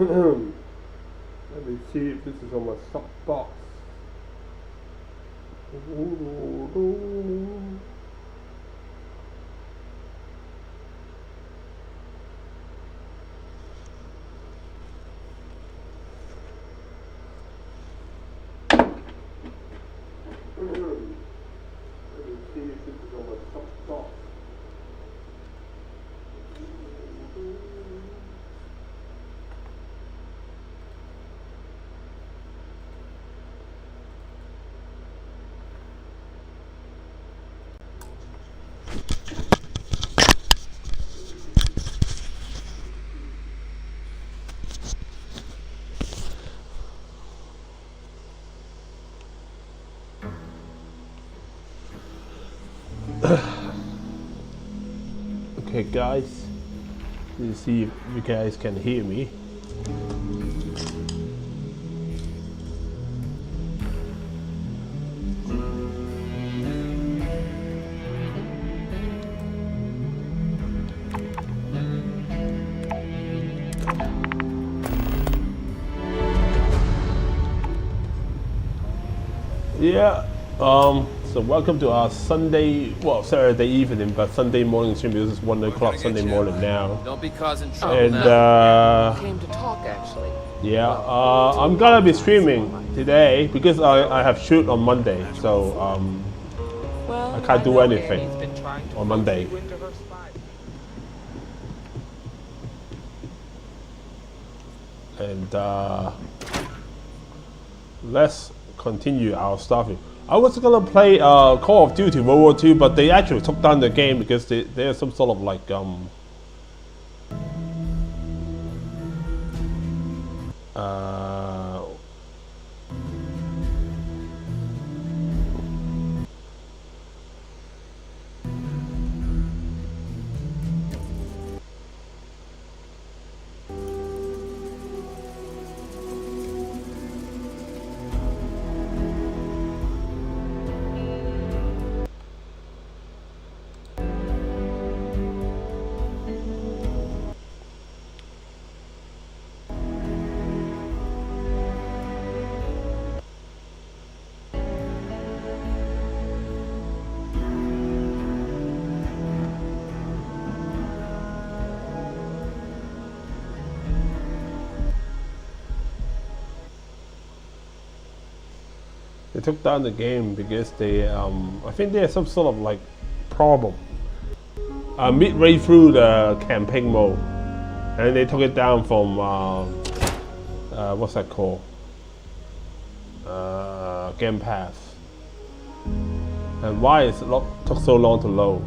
Let me see if this is on my stock box. Okay guys, let's see if you guys can hear me. Yeah, so welcome to our Sunday, well, Saturday evening, but Sunday morning stream. This is 1 o'clock Sunday morning now. Don't be causing trouble And came to talk actually. yeah, I'm gonna be streaming today because I have shoot on Monday, so I can't do anything on Monday. And let's continue our Starfield. I was gonna play Call of Duty World War II, but they actually took down the game because there's some sort of like they took down the game because they I think there's some sort of like problem midway through the campaign mode, and they took it down from what's that called, Game Pass. And why is it took so long to load?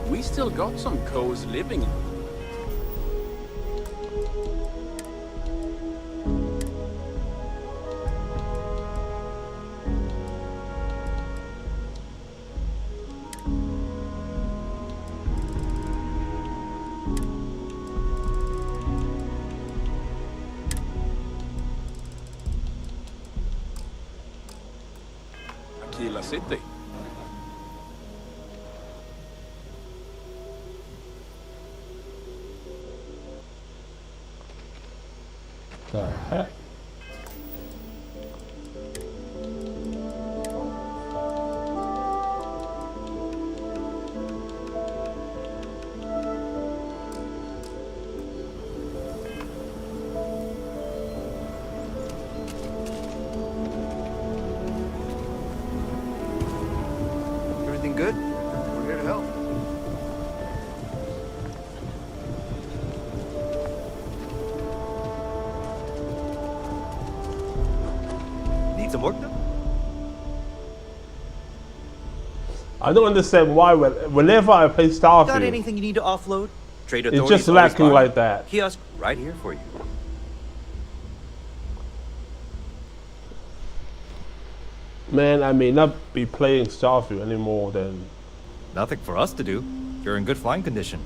We still got some co's living. Aquila City. The heck? Everything good? We're here to help. Need some work done? I don't understand why whenever I play Got Starfield, anything you need to offload? Trade it's authorities just always lacking fine. like that. Kiosk right here for you. Man, I may not be playing Starfield anymore then. Nothing for us to do. You're in good flying condition.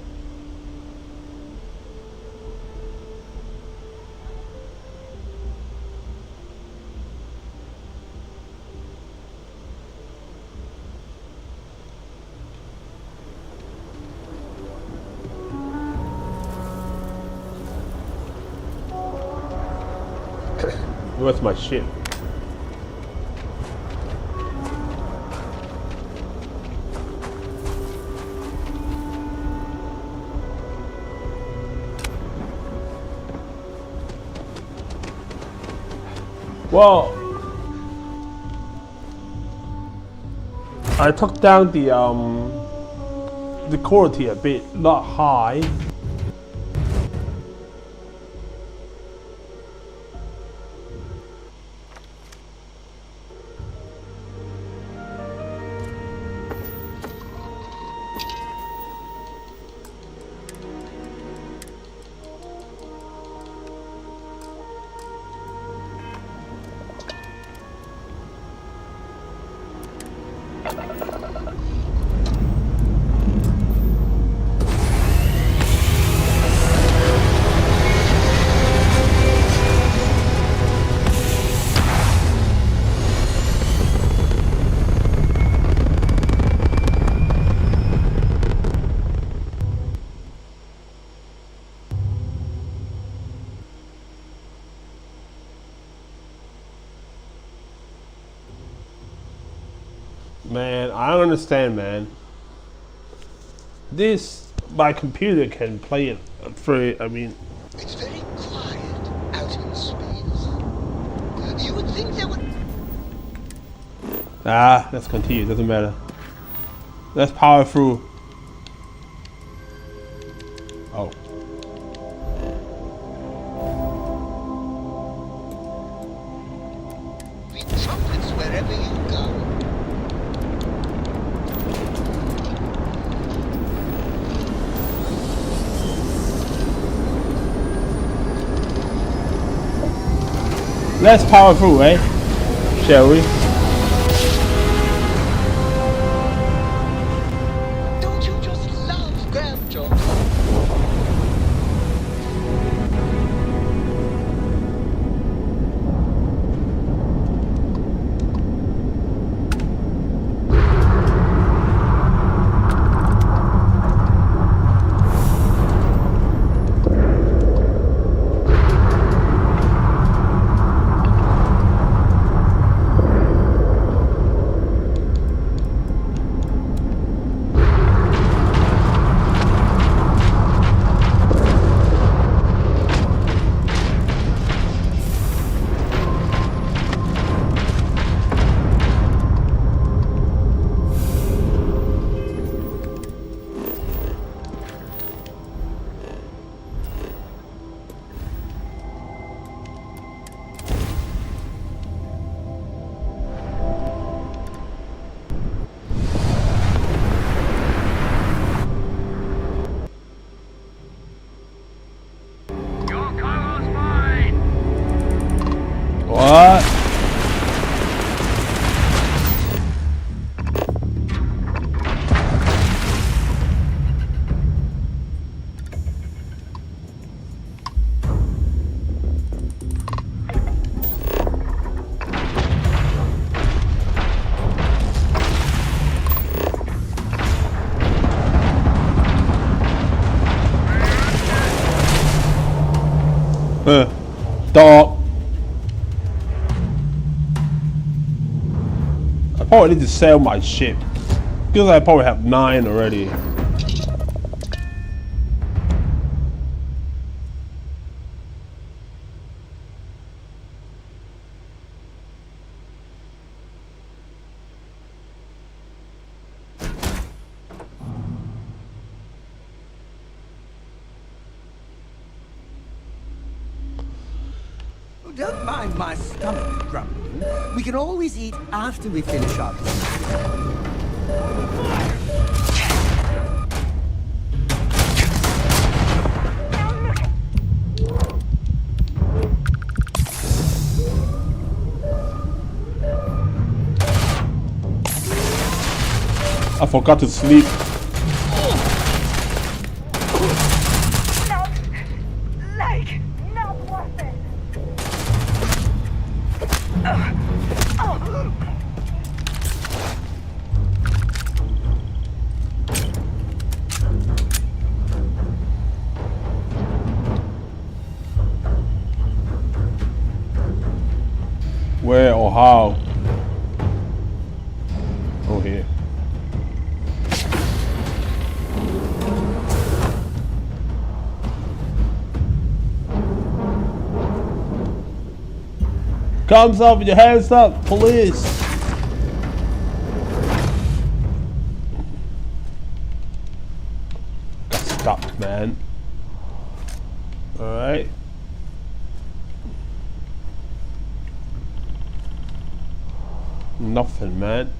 Where's my ship? Well, I took down the quality a bit, not high. Man, I don't understand, man. My computer can play it through, I mean... It's very quiet out in space. You would think there would... let's continue, doesn't matter. Let's power through. Oh. be trumpets wherever you go. Let's power through, eh? Shall we? Don't you just love Grand Job? What? Dog. I probably need to sell my ship because I probably have 9 already. Don't mind my stomach grumbling. We can always eat after we finish our I forgot to sleep. Not worth it. Where or how? Oh, here. Comes up with your hands up, police. Got stuck, man. Alright. Nothing, man.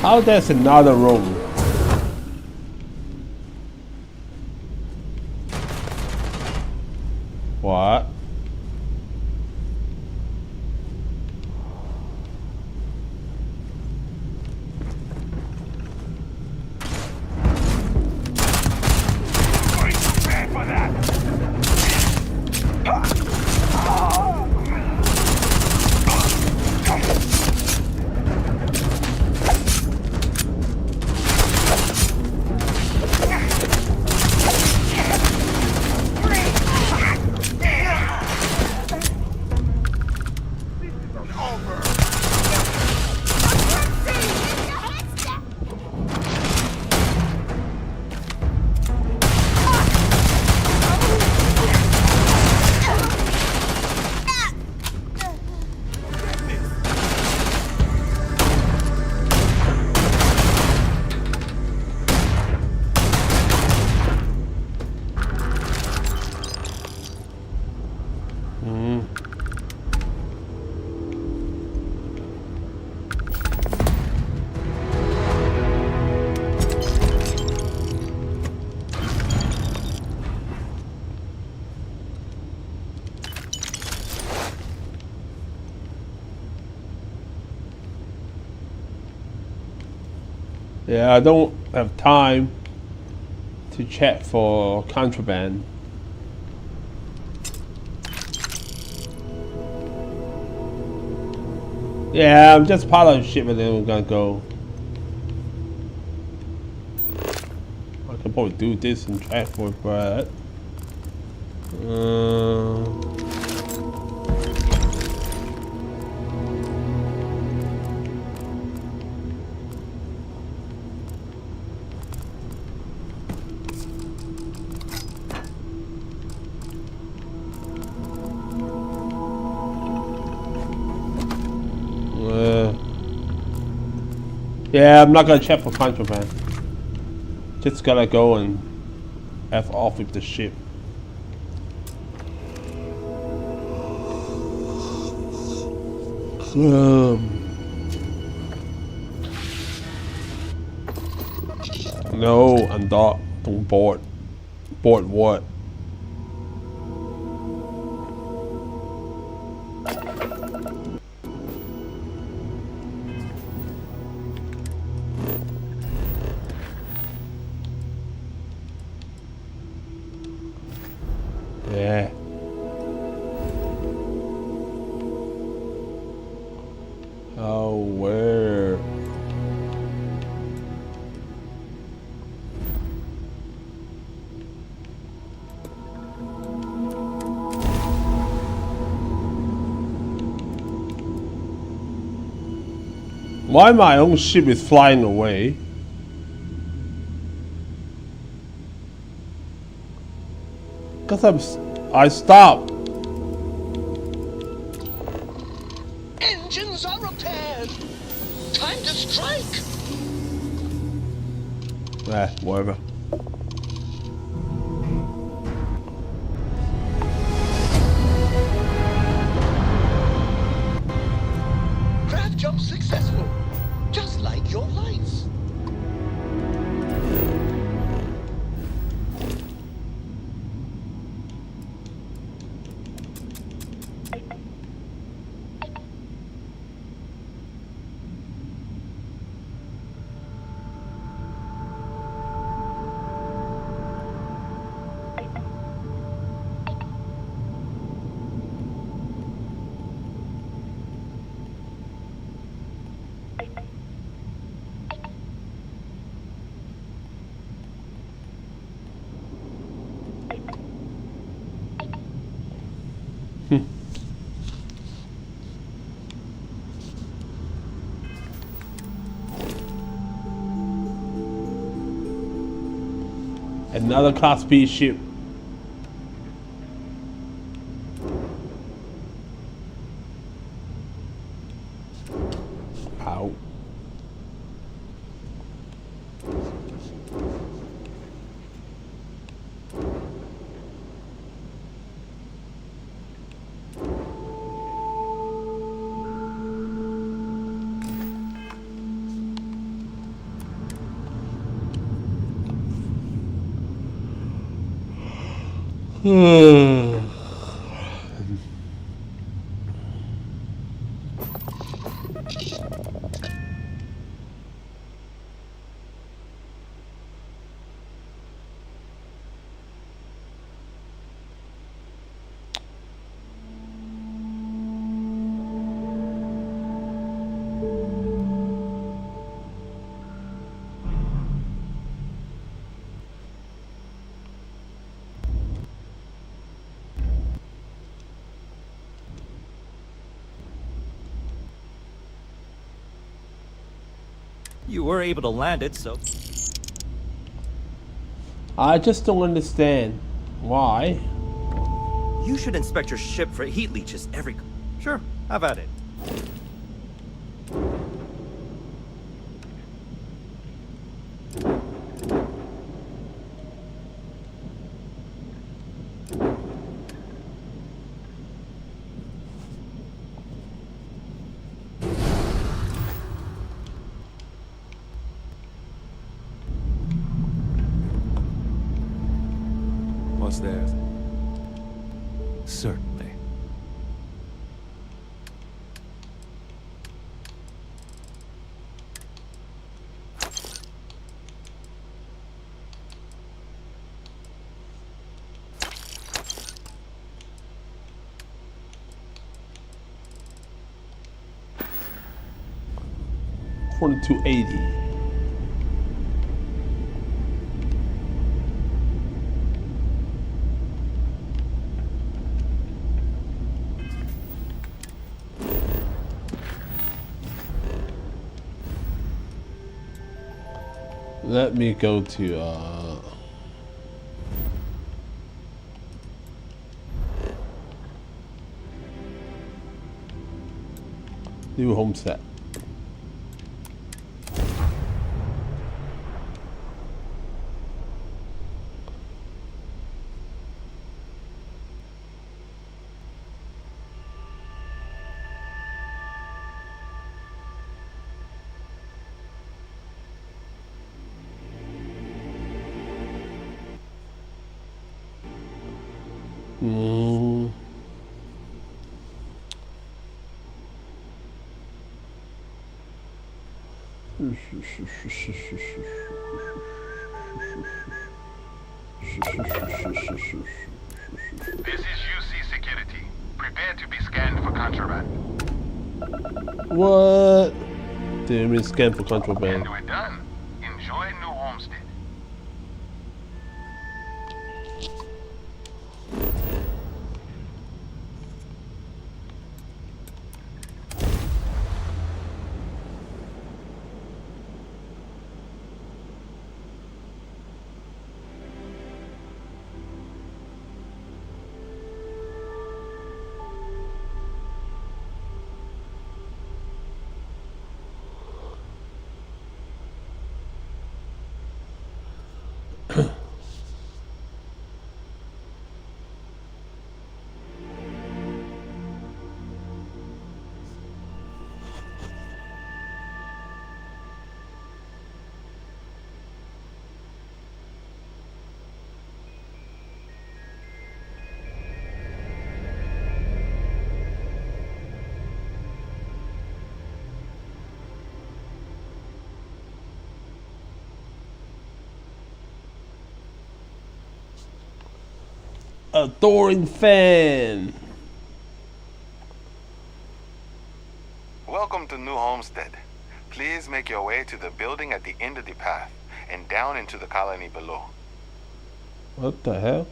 How there's another room? What? Yeah, I don't have time to check for contraband. Yeah, I'm just part of the ship and then we're gonna go. I can probably do this and check for Brad. Yeah, I'm not gonna check for contraband. Just gotta go and F off with the ship. No, I'm not. Don't board. Board what? Yeah. Oh, where? Why my own ship is flying away? Because I stopped. Engines are repaired. Time to strike. Whatever. Craft jump successful. Just like your life. Another Class B ship. Ow. You were able to land it, so... I just don't understand why. You should inspect your ship for heat leeches every... Sure, have at it. What's that? Certainly. $22.80. Let me go to new home set. This is UC Security. Prepare to be scanned for contraband. What? They mean scan for contraband. And we're done. Enjoy New Homestead. A Thorin fan. Welcome to New Homestead. Please make your way to the building at the end of the path and down into the colony below. What the hell?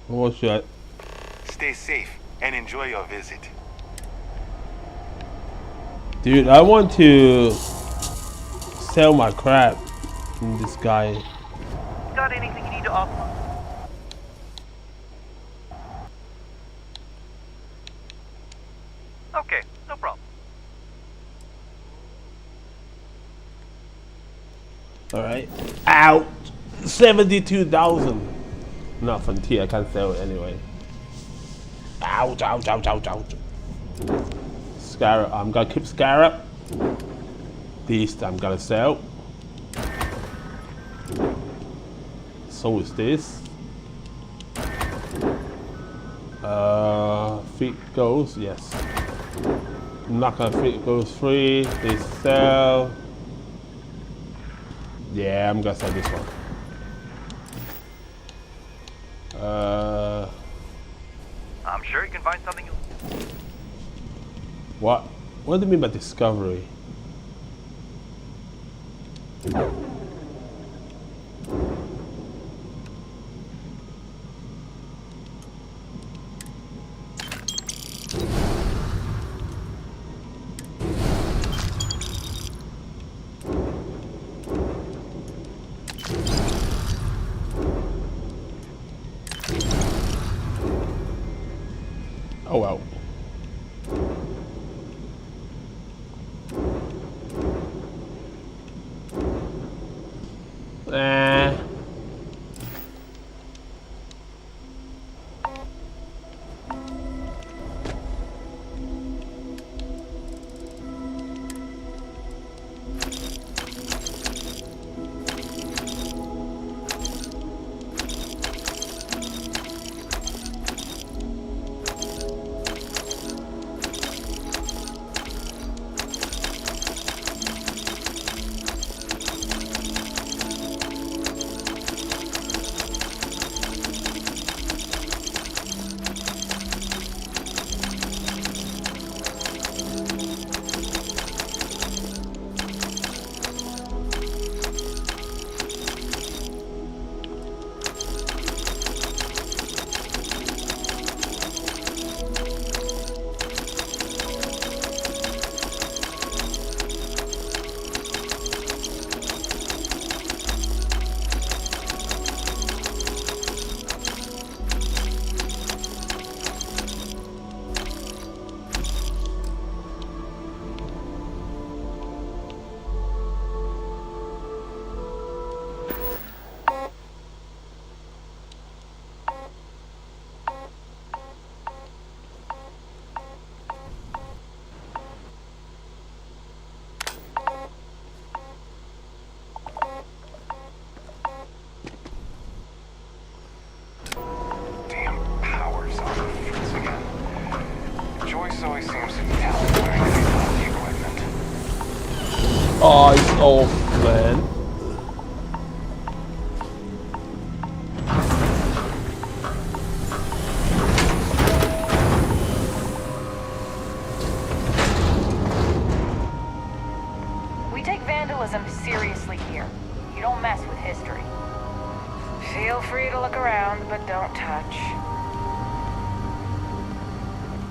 What should I? Stay safe and enjoy your visit. Dude, I want to sell my crap. And this guy. Got anything you need to offer? Okay, no problem. Alright. Out! 72,000. Not Frontier, I can't sell it anyway. Ouch, ouch, ouch, ouch, ouch. Scarab, I'm gonna keep Scarab. This I'm gonna sell. So is this. Feet goes, yes. I'm not gonna feet goes free. This sell. Yeah, I'm gonna sell this one. I'm sure you can find something. What? What do you mean by discovery? Oh well. Damn power's off the fritz again. Joyce always seems to be telling me where to get the equipment. Oh, it's off, man. We take vandalism seriously here. You don't mess with history. Feel free to look around, but don't touch.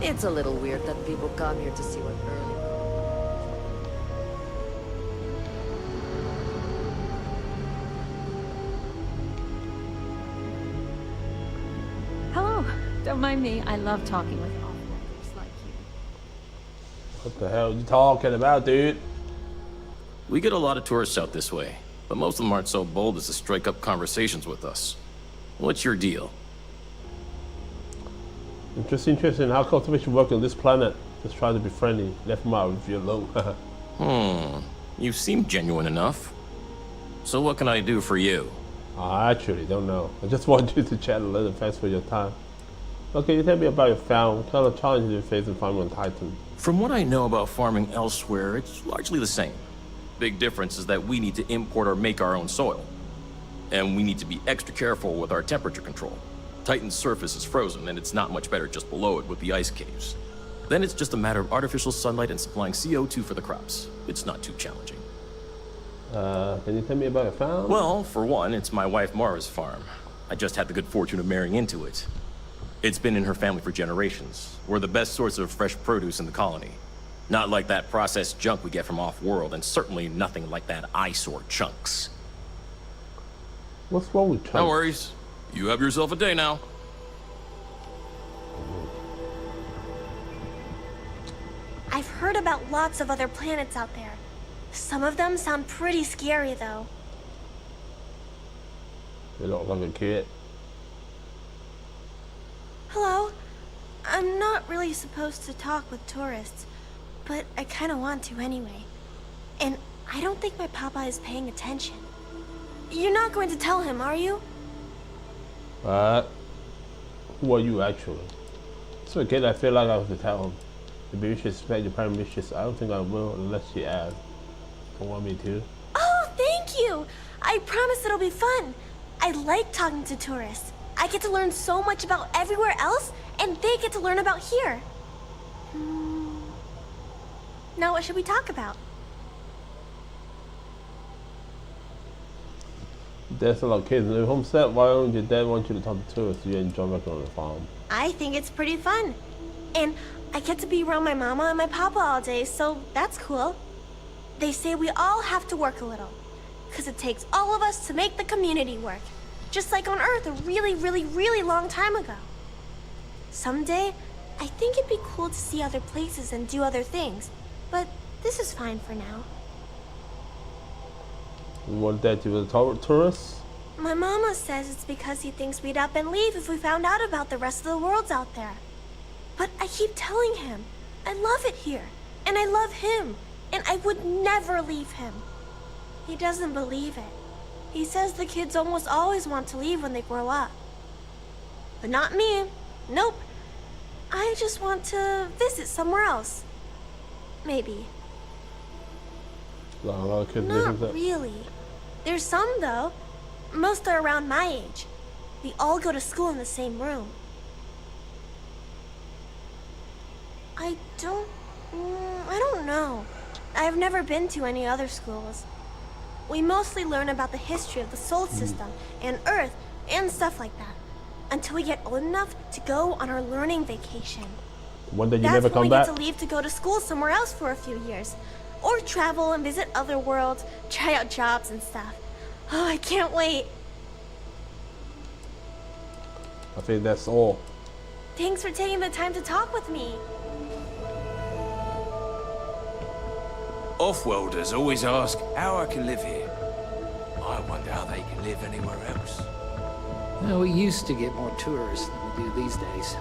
It's a little weird that people come here to see what early. Hello. Don't mind me. I love talking with off-worlders like you. What the hell are you talking about, dude? We get a lot of tourists out this way, but most of them aren't so bold as to strike up conversations with us. What's your deal? Interesting. How cultivation works on this planet. Just try to be friendly. Left my review alone. You seem genuine enough. So what can I do for you? I actually don't know. I just want you to chat a little. Thanks for your time. Okay, you tell me about your farm. What kind of challenges you face in farming on Titan? From what I know about farming elsewhere, it's largely the same. Big difference is that we need to import or make our own soil. And we need to be extra careful with our temperature control. Titan's surface is frozen, and it's not much better just below it with the ice caves. Then it's just a matter of artificial sunlight and supplying CO2 for the crops. It's not too challenging. Can you tell me about your farm? Well, for one, it's my wife Mara's farm. I just had the good fortune of marrying into it. It's been in her family for generations. We're the best source of fresh produce in the colony. Not like that processed junk we get from off-world, and certainly nothing like that eyesore chunks. What's wrong with chunks? No worries. You have yourself a day now. I've heard about lots of other planets out there. Some of them sound pretty scary, though. You look like a kid. Hello? I'm not really supposed to talk with tourists, but I kind of want to anyway. And I don't think my papa is paying attention. You're not going to tell him, are you? Who are you actually? It's okay, I feel like I have to tell him. Maybe you should expect your permissions. I don't think I will unless she asks. Don't want me to. Oh, thank you! I promise it'll be fun. I like talking to tourists. I get to learn so much about everywhere else, and they get to learn about here. Now what should we talk about? There's a lot of kids in the homestead. Why don't your dad want you to talk to tourists? You enjoy working on the farm. I think it's pretty fun. And I get to be around my mama and my papa all day, so that's cool. They say we all have to work a little, because it takes all of us to make the community work. Just like on Earth a really, really, really long time ago. Someday, I think it'd be cool to see other places and do other things, but this is fine for now. You want Dad to talk with tourists? My mama says it's because he thinks we'd up and leave if we found out about the rest of the worlds out there. But I keep telling him, I love it here, and I love him, and I would never leave him. He doesn't believe it. He says the kids almost always want to leave when they grow up. But not me. Nope. I just want to visit somewhere else. Maybe. A lot of kids Not live in really. There's some, though. Most are around my age. We all go to school in the same room. I don't know. I've never been to any other schools. We mostly learn about the history of the solar system and Earth and stuff like that until we get old enough to go on our learning vacation. One day you That's never when come we back? get to leave to go to school somewhere else for a few years. Or travel and visit other worlds, try out jobs and stuff. Oh, I can't wait. I think that's all. Thanks for taking the time to talk with me. Off-worlders always ask how I can live here. I wonder how they can live anywhere else. Well, we used to get more tourists than we do these days.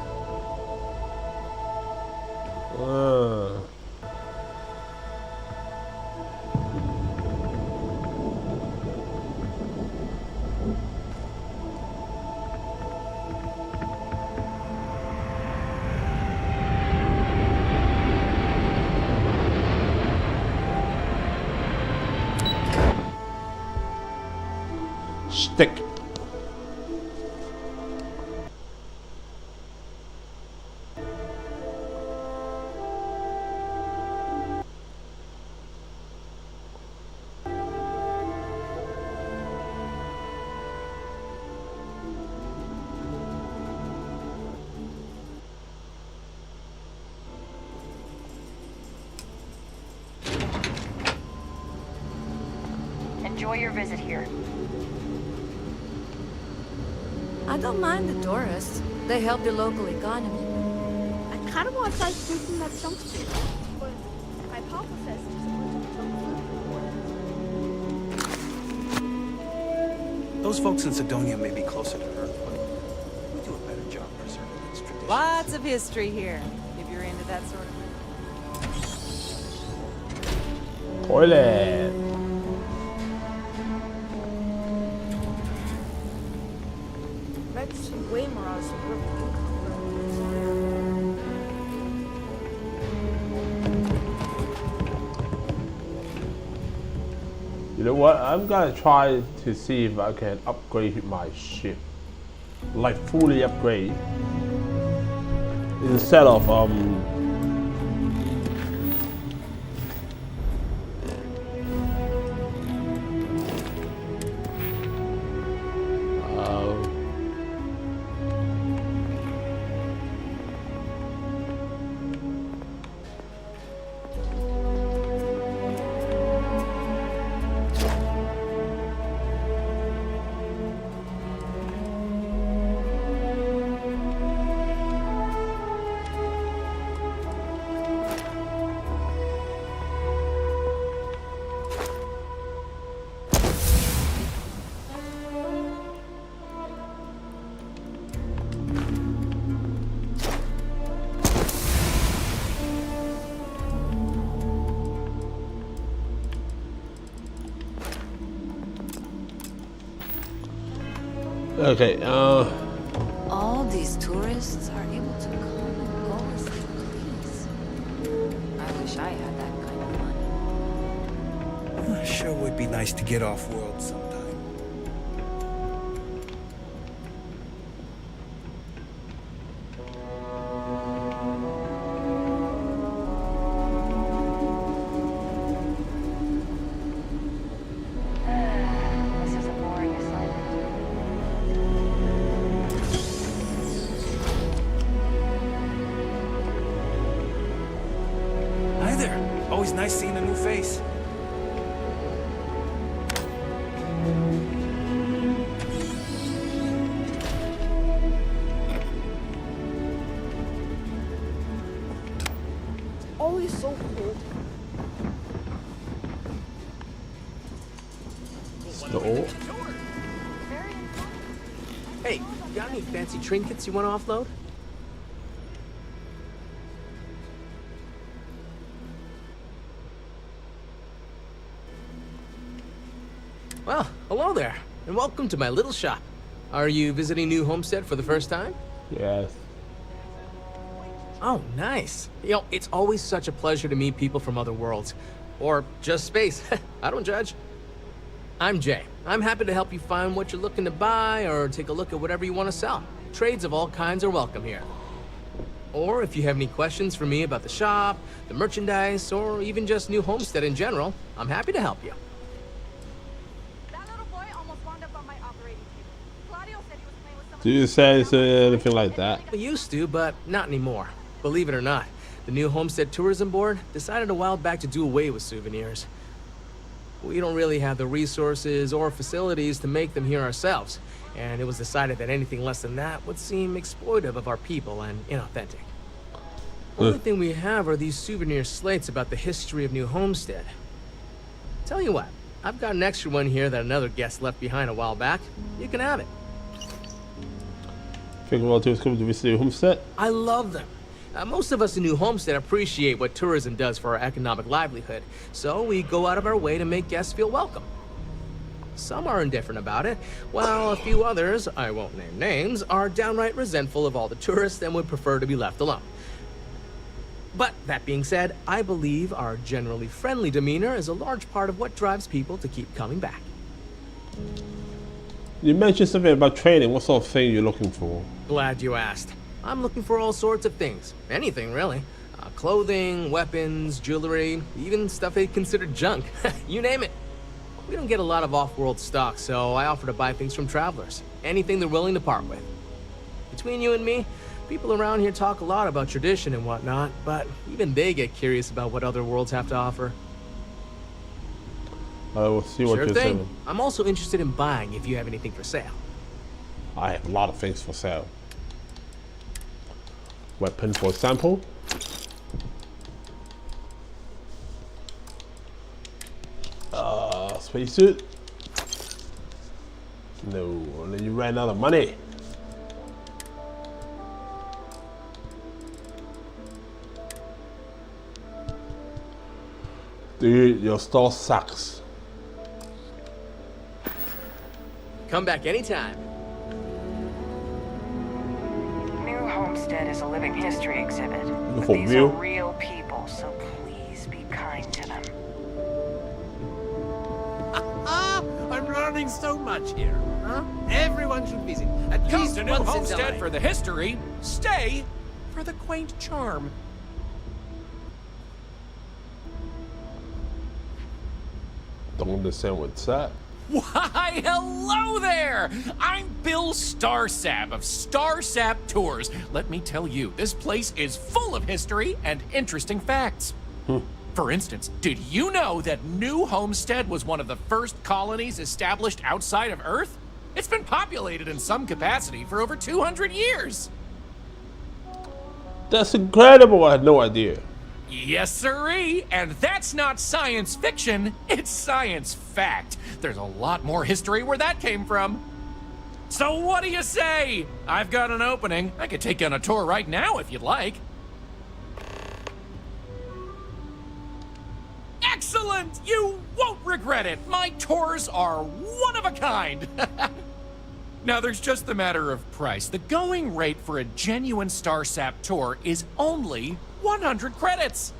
Stick. Enjoy your visit here. I don't mind the tourists. They help the local economy. I kind of want to try shooting that jump suit, but my papa says there's a bunch of jump. Those folks in Sidonia may be closer to Earth, but we do a better job preserving its traditions. Lots of history here, if you're into that sort of thing. Toilet. Let's see Waymar's You know what? I'm gonna try to see if I can upgrade my ship. Like fully upgrade. Instead of Okay, All these tourists are able to come and go as they please. I wish I had that kind of money. Sure would be nice to get off world sometime. This is a boring assignment. Hi there. Always nice seeing a new face. Always so cold. store. Hey, got any fancy trinkets you want to offload? Well, hello there, and welcome to my little shop. Are you visiting New Homestead for the first time? Yes. Oh, nice. You know, it's always such a pleasure to meet people from other worlds. Or just space. I don't judge. I'm Jay. I'm happy to help you find what you're looking to buy or take a look at whatever you want to sell. Trades of all kinds are welcome here. Or if you have any questions for me about the shop, the merchandise, or even just New Homestead in general, I'm happy to help you. That little boy almost wound up on my operating table. Claudio said he was playing with Do you say anything like that? We used to, but not anymore. Believe it or not, the New Homestead Tourism Board decided a while back to do away with souvenirs. We don't really have the resources or facilities to make them here ourselves, and it was decided that anything less than that would seem exploitive of our people and inauthentic. The only thing we have are these souvenir slates about the history of New Homestead. Tell you what, I've got an extra one here that another guest left behind a while back. You can have it. Think about tourists coming to visit New Homestead? I love them. Most of us in New Homestead appreciate what tourism does for our economic livelihood, so we go out of our way to make guests feel welcome. Some are indifferent about it, while a few others, I won't name names, are downright resentful of all the tourists and would prefer to be left alone. But that being said, I believe our generally friendly demeanor is a large part of what drives people to keep coming back. You mentioned something about training. What sort of thing you're looking for? Glad you asked. I'm looking for all sorts of things. Anything, really. Clothing, weapons, jewelry, even stuff they consider junk. You name it. We don't get a lot of off-world stock, so I offer to buy things from travelers. Anything they're willing to part with. Between you and me, people around here talk a lot about tradition and whatnot, but even they get curious about what other worlds have to offer. I will see what Sure you're thing. saying. I'm also interested in buying if you have anything for sale. I have a lot of things for sale. Weapon, for example. Spacesuit. No, and then you ran out of money. Dude, your store sucks. Come back anytime. New Homestead is a living history exhibit. But For these real? are real people, so please be kind to them. I'm learning so much here. Huh? Everyone should visit. At Come least to New once in their Homestead life. for the history. Stay for the quaint charm. Don't understand what's that. Why, hello there! I'm Bill Starsap of Starsap Tours. Let me tell you, this place is full of history and interesting facts. For instance, did you know that New Homestead was one of the first colonies established outside of Earth? It's been populated in some capacity for over 200 years. That's incredible. I had no idea. Yes, sirree, and that's not science fiction, it's science fact. There's a lot more history where that came from. So what do you say? I've got an opening. I could take you on a tour right now if you'd like. Excellent! You won't regret it. My tours are one of a kind. Now, there's just the matter of price. The going rate for a genuine Starsap tour is only 100 credits.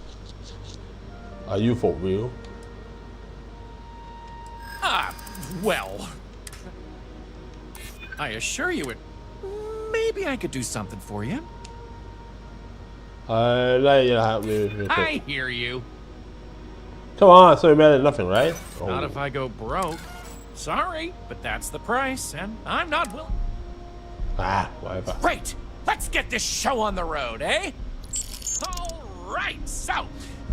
Are you for real? Well, I assure you maybe I could do something for you. I hear you. Come on, so better than nothing, right? Not if I go broke. Sorry, but that's the price, and I'm not willing. Whatever. Great! Let's get this show on the road, eh? All right, so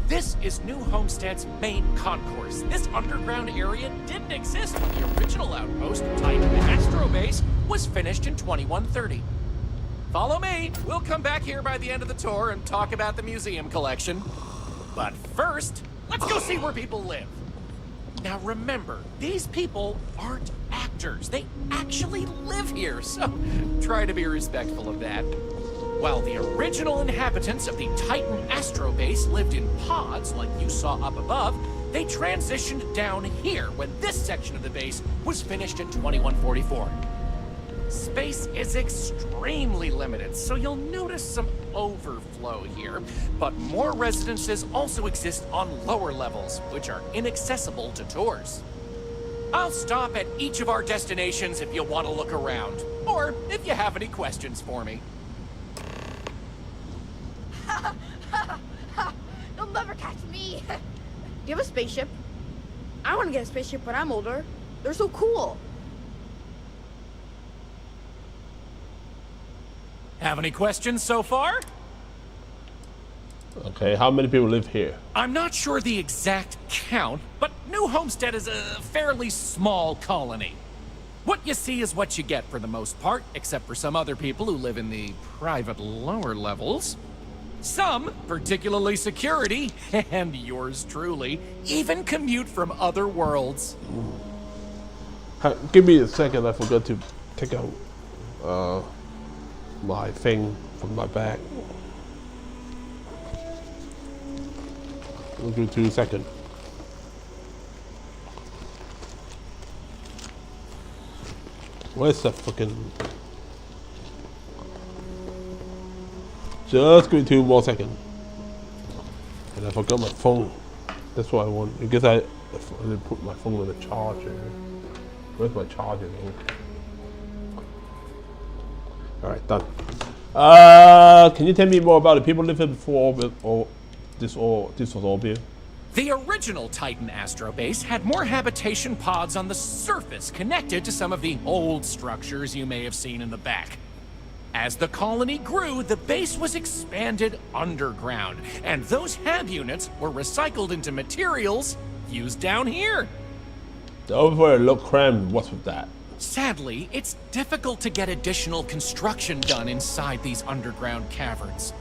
this is New Homestead's main concourse. This underground area didn't exist when the original outpost, Titan Astro Base, was finished in 2130. Follow me. We'll come back here by the end of the tour and talk about the museum collection. But first, let's go see where people live. Now remember, these people aren't actors. They actually live here, so try to be respectful of that. While the original inhabitants of the Titan Astro Base lived in pods like you saw up above, they transitioned down here when this section of the base was finished in 2144. Space is extremely limited, so you'll notice some overflow here. But more residences also exist on lower levels, which are inaccessible to tours. I'll stop at each of our destinations if you want to look around, or if you have any questions for me. You'll never catch me. Do you have a spaceship? I want to get a spaceship when I'm older. They're so cool. Have any questions so far? Okay, how many people live here? I'm not sure the exact count, but New Homestead is a fairly small colony. What you see is what you get for the most part, except for some other people who live in the private lower levels. Some, particularly security, and yours truly, even commute from other worlds. Give me a second, I forgot to take out my thing from my bag. We'll do 2 seconds. Where's the fucking... Just give me 2 more seconds. And I forgot my phone. That's what I want. I guess I didn't put my phone on the charger. Where's my charger? Alright, done. Can you tell me more about the people living before or this was all built? The original Titan Astro Base had more habitation pods on the surface connected to some of the old structures you may have seen in the back. As the colony grew, the base was expanded underground, and those hab units were recycled into materials used down here. The overflow look crammed. What's with that? Sadly, it's difficult to get additional construction done inside these underground caverns.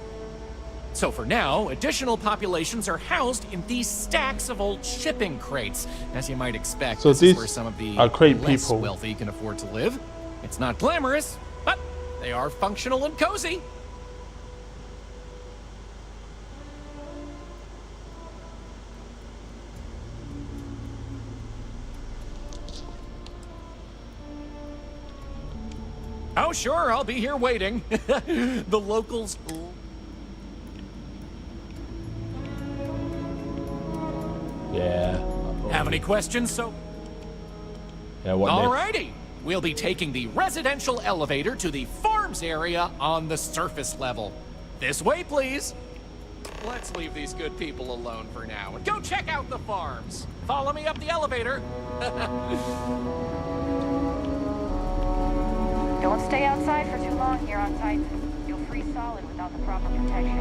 So for now, additional populations are housed in these stacks of old shipping crates. As you might expect, so this is where some of the less wealthy can afford to live. It's not glamorous, but they are functional and cozy. Oh, sure, I'll be here waiting. The locals... Yeah. Have any questions, so... Yeah, what Alrighty. We'll be taking the residential elevator to the farms area on the surface level. This way, please. Let's leave these good people alone for now and go check out the farms. Follow me up the elevator. Don't stay outside for too long here on Titan. You'll freeze solid without the proper protection.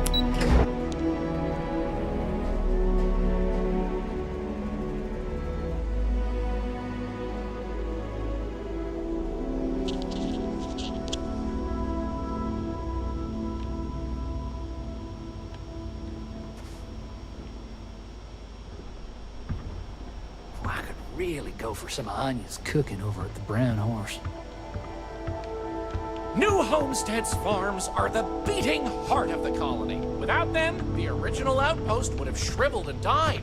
I could really go for some onions cooking over at the Brown Horse. New Homestead's farms are the beating heart of the colony. Without them, the original outpost would have shriveled and died.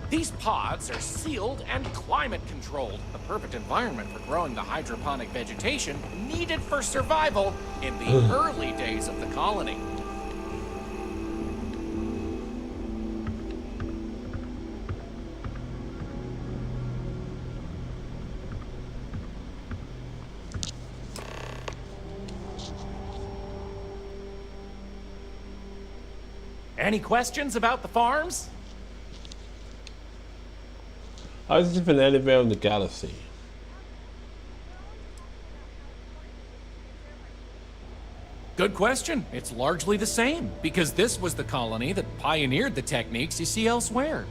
These pods are sealed and climate controlled, the perfect environment for growing the hydroponic vegetation needed for survival in the early days of the colony. Any questions about the farms? How is it different anywhere in the galaxy? Good question. It's largely the same, because this was the colony that pioneered the techniques you see elsewhere.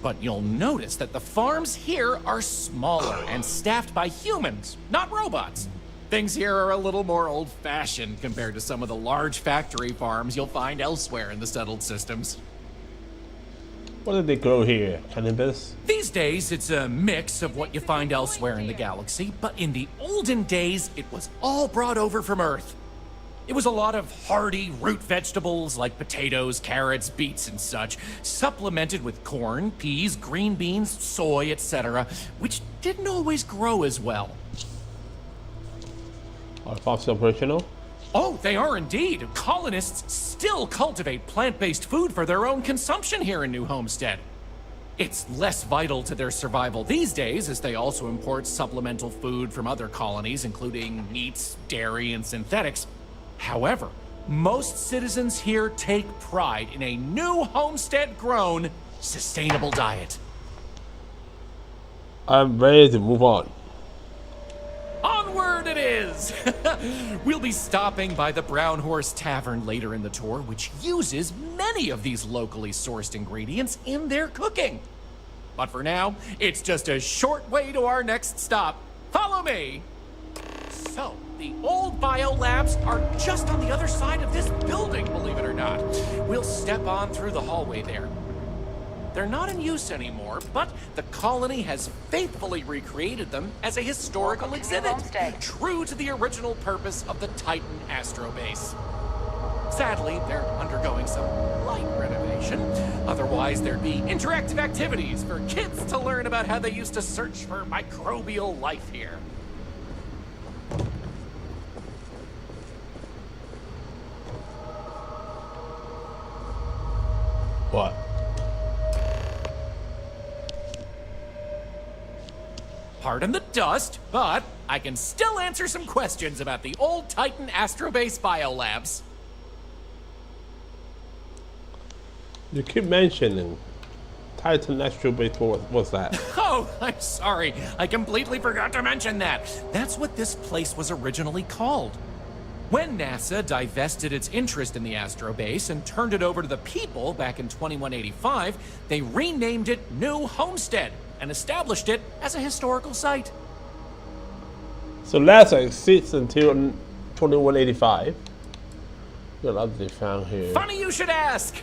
But you'll notice that the farms here are smaller and staffed by humans, not robots. Things here are a little more old-fashioned compared to some of the large factory farms you'll find elsewhere in the settled systems. What did they grow here? Cannabis? These days, it's a mix of what you find elsewhere in the galaxy, but in the olden days, it was all brought over from Earth. It was a lot of hardy root vegetables like potatoes, carrots, beets, and such, supplemented with corn, peas, green beans, soy, etc., which didn't always grow as well. Are farms operational? Oh, they are indeed. Colonists still cultivate plant-based food for their own consumption here in New Homestead. It's less vital to their survival these days, as they also import supplemental food from other colonies, including meats, dairy, and synthetics. However, most citizens here take pride in a New Homestead-grown, sustainable diet. I'm ready to move on. Onward it is! We'll be stopping by the Brown Horse Tavern later in the tour, which uses many of these locally sourced ingredients in their cooking. But for now, it's just a short way to our next stop. Follow me! So, the old biolabs are just on the other side of this building, believe it or not. We'll step on through the hallway there. They're not in use anymore, but the colony has faithfully recreated them as a historical exhibit, true to the original purpose of the Titan Astrobase. Sadly, they're undergoing some light renovation. Otherwise, there'd be interactive activities for kids to learn about how they used to search for microbial life here. What? Pardon the dust, but I can still answer some questions about the old Titan Astrobase biolabs. You keep mentioning Titan Astrobase. What's that? Oh, I'm sorry. I completely forgot to mention that. That's what this place was originally called. When NASA divested its interest in the Astrobase and turned it over to the people back in 2185, they renamed it New Homestead and established it as a historical site. So NASA exists until 2185. What else they found here? Funny you should ask!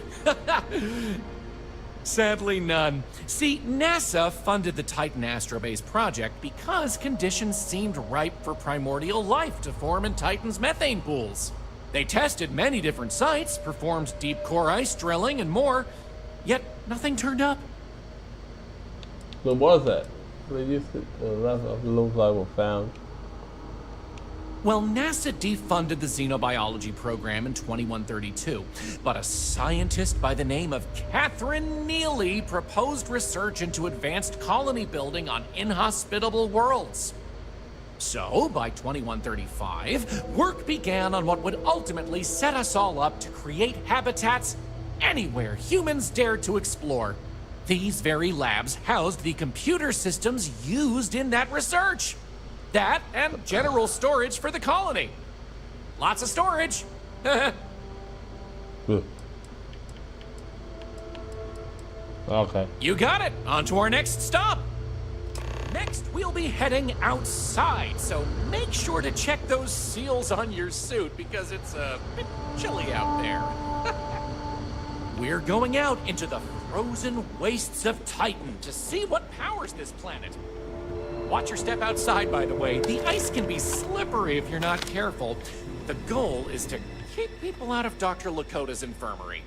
Sadly, none. See, NASA funded the Titan Astrobase project because conditions seemed ripe for primordial life to form in Titan's methane pools. They tested many different sites, performed deep core ice drilling, and more, yet nothing turned up. What was that? They used it. That's of the looks like were found. Well, NASA defunded the xenobiology program in 2132, but a scientist by the name of Catherine Neely proposed research into advanced colony building on inhospitable worlds. So, by 2135, work began on what would ultimately set us all up to create habitats anywhere humans dared to explore. These very labs housed the computer systems used in that research. That and general storage for the colony. Lots of storage. Okay. You got it. On to our next stop. Next, we'll be heading outside, so make sure to check those seals on your suit because it's a bit chilly out there. We're going out into the frozen wastes of Titan to see what powers this planet. Watch your step outside, by the way. The ice can be slippery if you're not careful. The goal is to keep people out of Dr. Lakota's infirmary.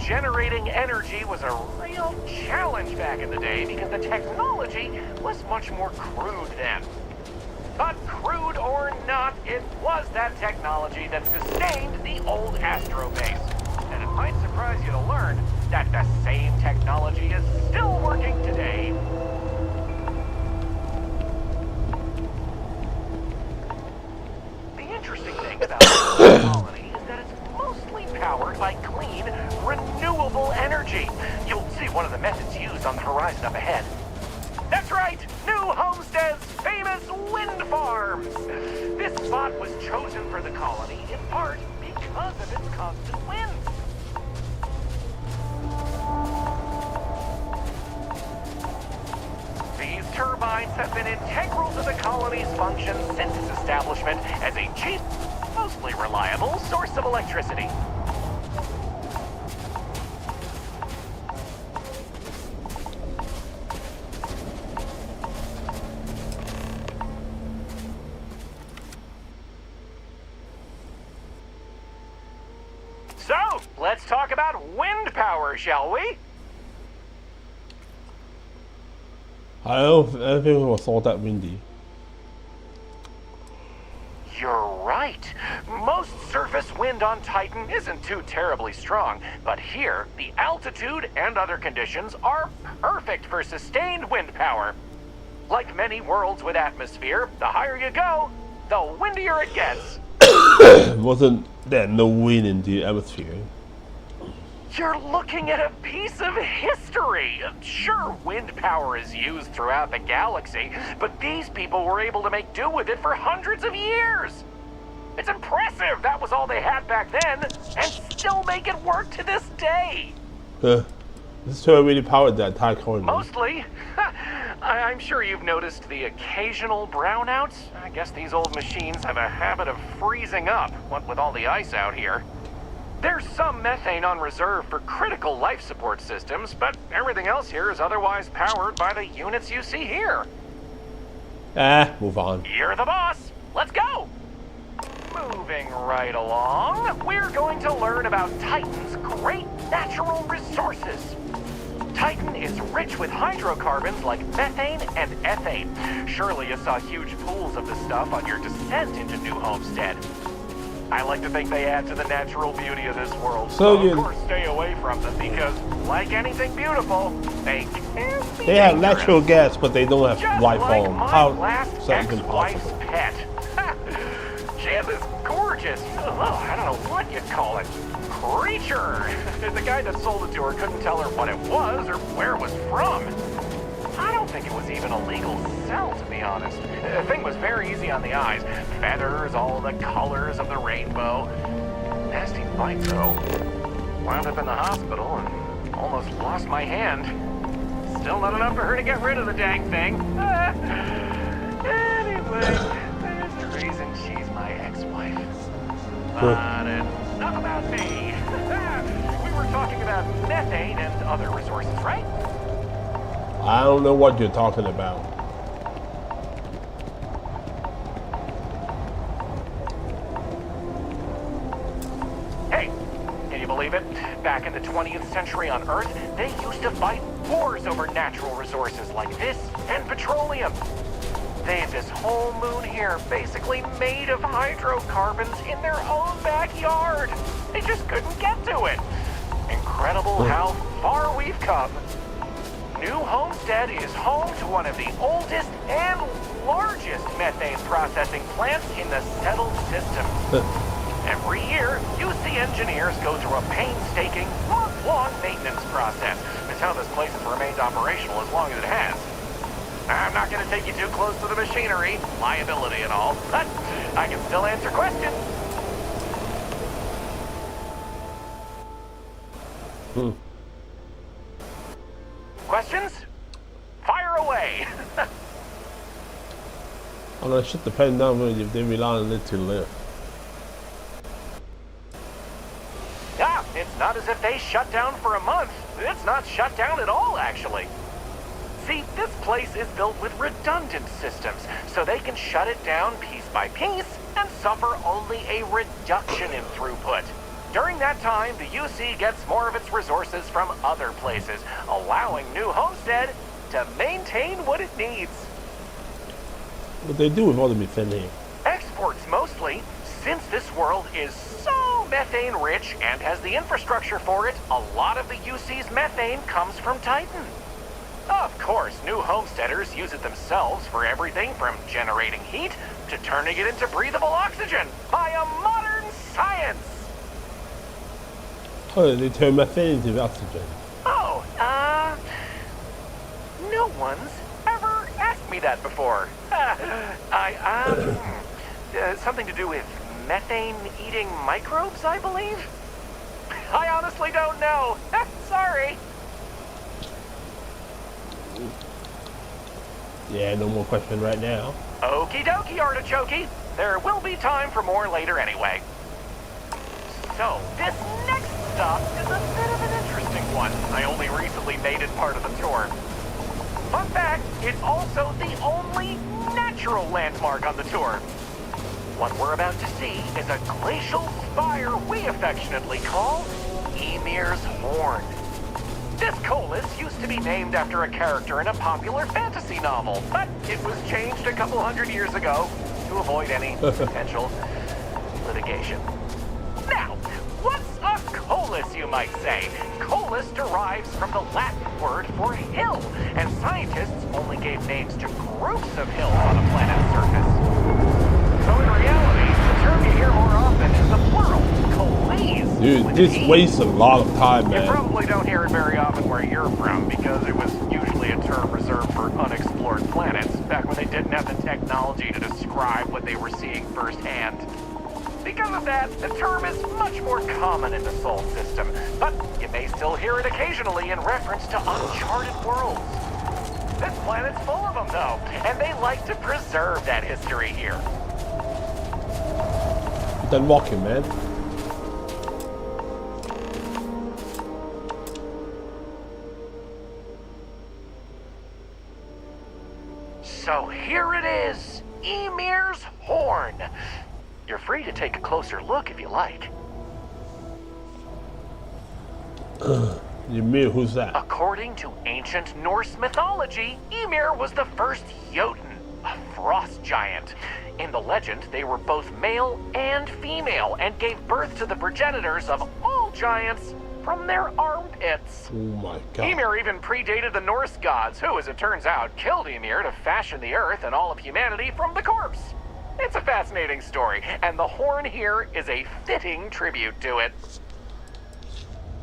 generating energy was a real challenge back in the day because the technology was much more crude then. But crude or not, it was that technology that sustained the old Astro base. And it might surprise you to learn that the same technology is still working today. The interesting thing about the colony is that it's mostly powered by clean, renewable energy. You'll see one of the methods used on the horizon up ahead. That's right! New Homestead's famous wind farms! This spot was chosen for the colony in part because of its constant winds. These turbines have been integral to the colony's function since its establishment as a cheap, mostly reliable source of electricity. So, let's talk about wind power, shall we? I don't think it was all that windy. You're right. Most surface wind on Titan isn't too terribly strong, but here, the altitude and other conditions are perfect for sustained wind power. Like many worlds with atmosphere, the higher you go, the windier it gets. Wasn't there no wind in the atmosphere? You're looking at a piece of history. Sure, wind power is used throughout the galaxy, but these people were able to make do with it for hundreds of years. It's impressive that was all they had back then, and still make it work to this day. This turret really powered that entire colony. Mostly. I'm sure you've noticed the occasional brownouts. I guess these old machines have a habit of freezing up, what with all the ice out here. There's some methane on reserve for critical life support systems, but everything else here is otherwise powered by the units you see here. Move on. You're the boss. Let's go. Moving right along, we're going to learn about Titan's great natural resources. Titan is rich with hydrocarbons like methane and ethane. Surely you saw huge pools of the stuff on your descent into New Homestead. I like to think they add to the natural beauty of this world. So of course, stay away from them because, like anything beautiful, they can be They have dangerous. natural gas, but they don't have Just life like form. my How last is that even ex-wife's possible? pet. She had this gorgeous, I don't know what you'd call it, creature. The guy that sold it to her couldn't tell her what it was or where it was from. I don't think it was even a legal sell, to be honest. The thing was very easy on the eyes. Feathers, all the colors of the rainbow. Nasty bite, though. Wound up in the hospital and almost lost my hand. Still not enough for her to get rid of the dang thing. Anyway, there's a reason she's my ex-wife. But enough about me. We were talking about methane and other resources, right? I don't know what you're talking about. Hey, can you believe it? Back in the 20th century on Earth, they used to fight wars over natural resources like this and petroleum. They have this whole moon here basically made of hydrocarbons in their own backyard. They just couldn't get to it. Incredible how far we've come. New Homestead is home to one of the oldest and largest methane processing plants in the settled system. Every year, UC engineers go through a painstaking, month-long maintenance process. It's how this place has remained operational as long as it has. I'm not going to take you too close to the machinery, liability and all, but I can still answer questions. Questions? Fire away! I'm gonna shut the pen down really if they rely on it to live. Ah, it's not as if they shut down for a month. It's not shut down at all, actually. See, this place is built with redundant systems, so they can shut it down piece by piece and suffer only a reduction in throughput. During that time, the UC gets more of its resources from other places, allowing New Homestead to maintain what it needs. What they do with all the methane? Exports mostly, since this world is so methane rich and has the infrastructure for it, a lot of the UC's methane comes from Titan. Of course, New Homesteaders use it themselves for everything from generating heat to turning it into breathable oxygen by a modern science. Oh, they turn methane into oxygen. Oh, no one's ever asked me that before. Something to do with methane-eating microbes, I believe? I honestly don't know. Sorry. Yeah, no more question right now. Okie dokie, Artichoke. There will be time for more later anyway. So, this next stop is a bit of an interesting one. I only recently made it part of the tour. Fun fact, it's also the only natural landmark on the tour. What we're about to see is a glacial spire we affectionately call Ymir's Horn. This collis used to be named after a character in a popular fantasy novel, but it was changed a couple hundred years ago to avoid any potential litigation. Now, what's a collis, you might say? Collis derives from the Latin word for hill, and scientists only gave names to groups of hills on a planet's surface. So in reality, the term you hear more often is the plural, coles. Dude, this wastes a lot of time, man. You probably don't hear it very often where you're from, because it was usually a term reserved for unexplored planets, back when they didn't have the technology to describe what they were seeing firsthand. Because of that, the term is much more common in the Sol system, but you may still hear it occasionally in reference to uncharted worlds. This planet's full of them, though, and they like to preserve that history here. Done walking, man. So here it is, Ymir's Horn. You're free to take a closer look if you like. Ymir, who's that? According to ancient Norse mythology, Ymir was the first Jotun, a frost giant. In the legend, they were both male and female and gave birth to the progenitors of all giants from their armpits. Oh my god. Ymir even predated the Norse gods, who, as it turns out, killed Ymir to fashion the earth and all of humanity from the corpse. It's a fascinating story, and the horn here is a fitting tribute to it.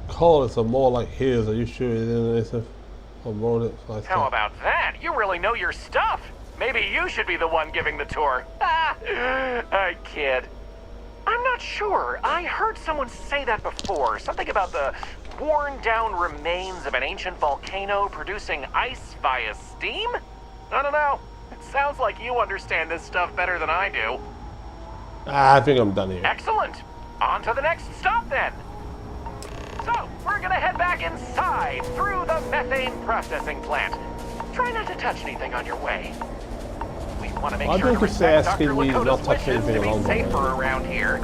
Colors are more like his. Are you sure it isn't? I wrote it. So How about that? You really know your stuff. Maybe you should be the one giving the tour. I kid. I'm not sure. I heard someone say that before. Something about the worn-down remains of an ancient volcano producing ice via steam? I don't know. It sounds like you understand this stuff better than I do. I think I'm done here. Excellent. On to the next stop, then. So, we're gonna head back inside through the methane processing plant. Try not to touch anything on your way. We want to make sure to respect Dr. Lakota's wishes to be safer around here.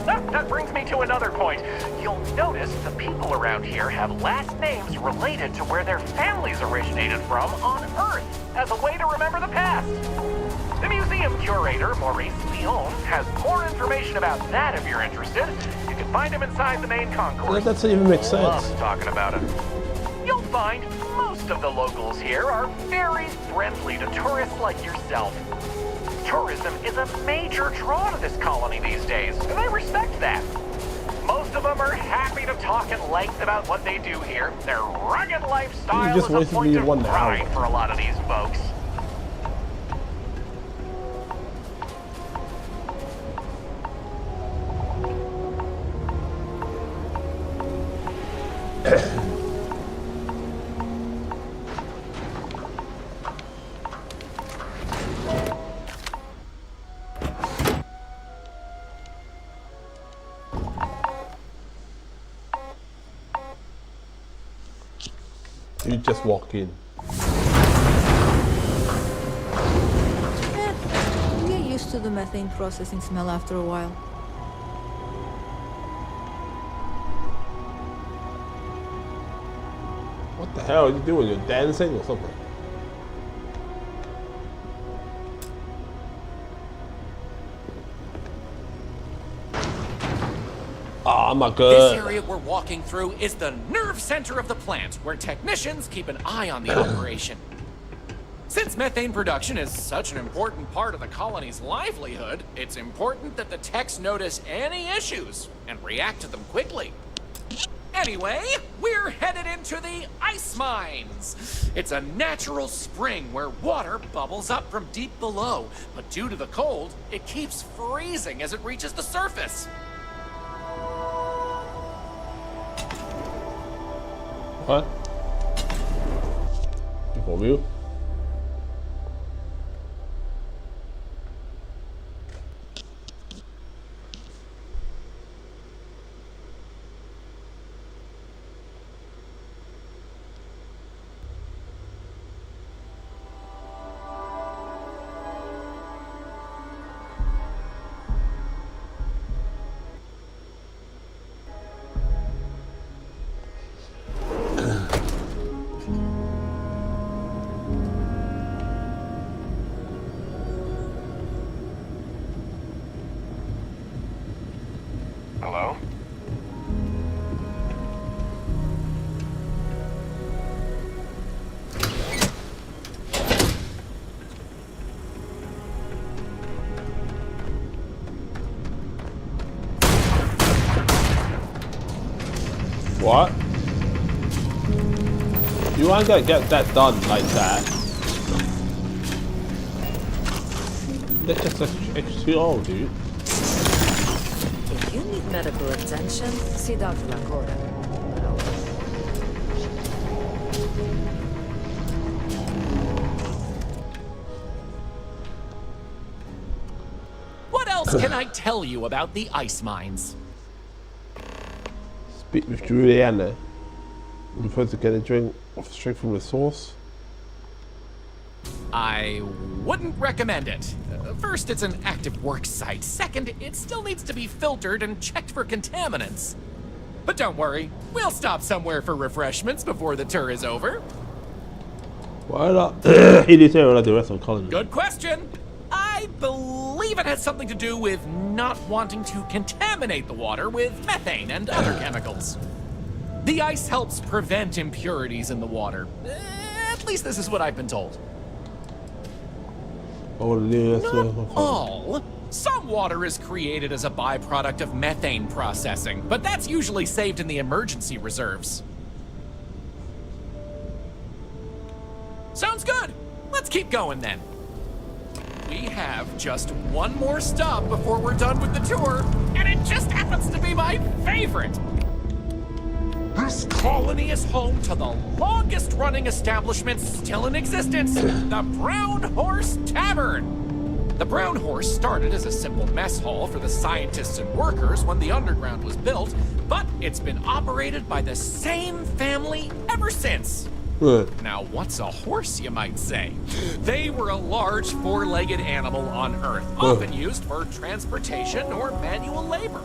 That brings me to another point. You'll notice the people around here have last names related to where their families originated from on Earth, as a way to remember the past. The museum curator, Maurice Leon, has more information about that if you're interested. You can find him inside the main concourse. That doesn't even make sense. Loves talking about it. You'll find most of the locals here are very friendly to tourists like yourself. Tourism is a major draw to this colony these days, and I respect that. Most of them are happy to talk at length about what they do here. Their rugged lifestyle is a point of pride for a lot of these folks. You just walk in. You get used to the methane processing smell after a while. hell are you doing? You're dancing or something? Oh my god. This area we're walking through is the nerve center of the plant, where technicians keep an eye on the operation. Since methane production is such an important part of the colony's livelihood, it's important that the techs notice any issues and react to them quickly. Anyway, we're headed into the ice mines. It's a natural spring where water bubbles up from deep below, but due to the cold, it keeps freezing as it reaches the surface. What? For real? Hello? What? You ain't gonna get that done like that. That's just H2O, dude. If you need medical attention, see Dr. Lakota. What else can I tell you about the ice mines? Speak with Juliana. You're supposed to get a drink straight from the source. I wouldn't recommend it. First, it's an active work site. Second, it still needs to be filtered and checked for contaminants. But don't worry, we'll stop somewhere for refreshments before the tour is over. Why not? He did say like the rest of the colony. Good question. I believe it has something to do with not wanting to contaminate the water with methane and other chemicals. The ice helps prevent impurities in the water. At least this is what I've been told. Oh, yeah, Not all. Some water is created as a byproduct of methane processing, but that's usually saved in the emergency reserves. Sounds good. Let's keep going then. We have just one more stop before we're done with the tour, and it just happens to be my favorite. This colony is home to the longest-running establishment still in existence, the Brown Horse Tavern. The Brown Horse started as a simple mess hall for the scientists and workers when the underground was built, but it's been operated by the same family ever since. Now, what's a horse, you might say? They were a large four-legged animal on Earth, often used for transportation or manual labor.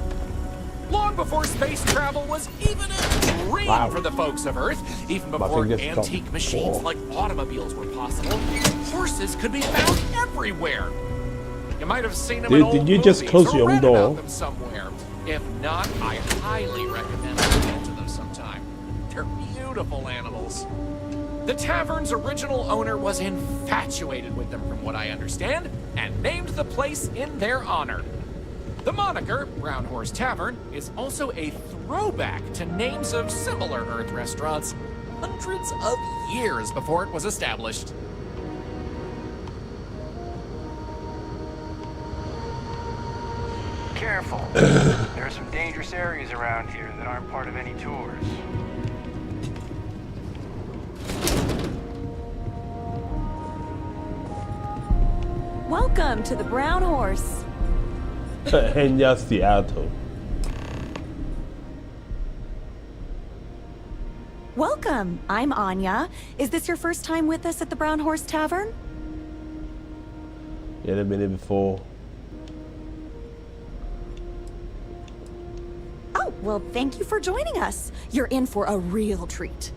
Long before space travel was even a dream for the folks of Earth, even before antique machines like automobiles were possible, horses could be found everywhere. You might have seen them in old movies or read about them somewhere. If not, I highly recommend looking into them sometime. They're beautiful animals. The tavern's original owner was infatuated with them, from what I understand, and named the place in their honor. The moniker, Brown Horse Tavern, is also a throwback to names of similar Earth restaurants hundreds of years before it was established. Careful. There are some dangerous areas around here that aren't part of any tours. Welcome to the Brown Horse. Henya Seattle. Welcome. I'm Anya. Is this your first time with us at the Brown Horse Tavern? Yeah, they've been here before. Oh, well, thank you for joining us. You're in for a real treat.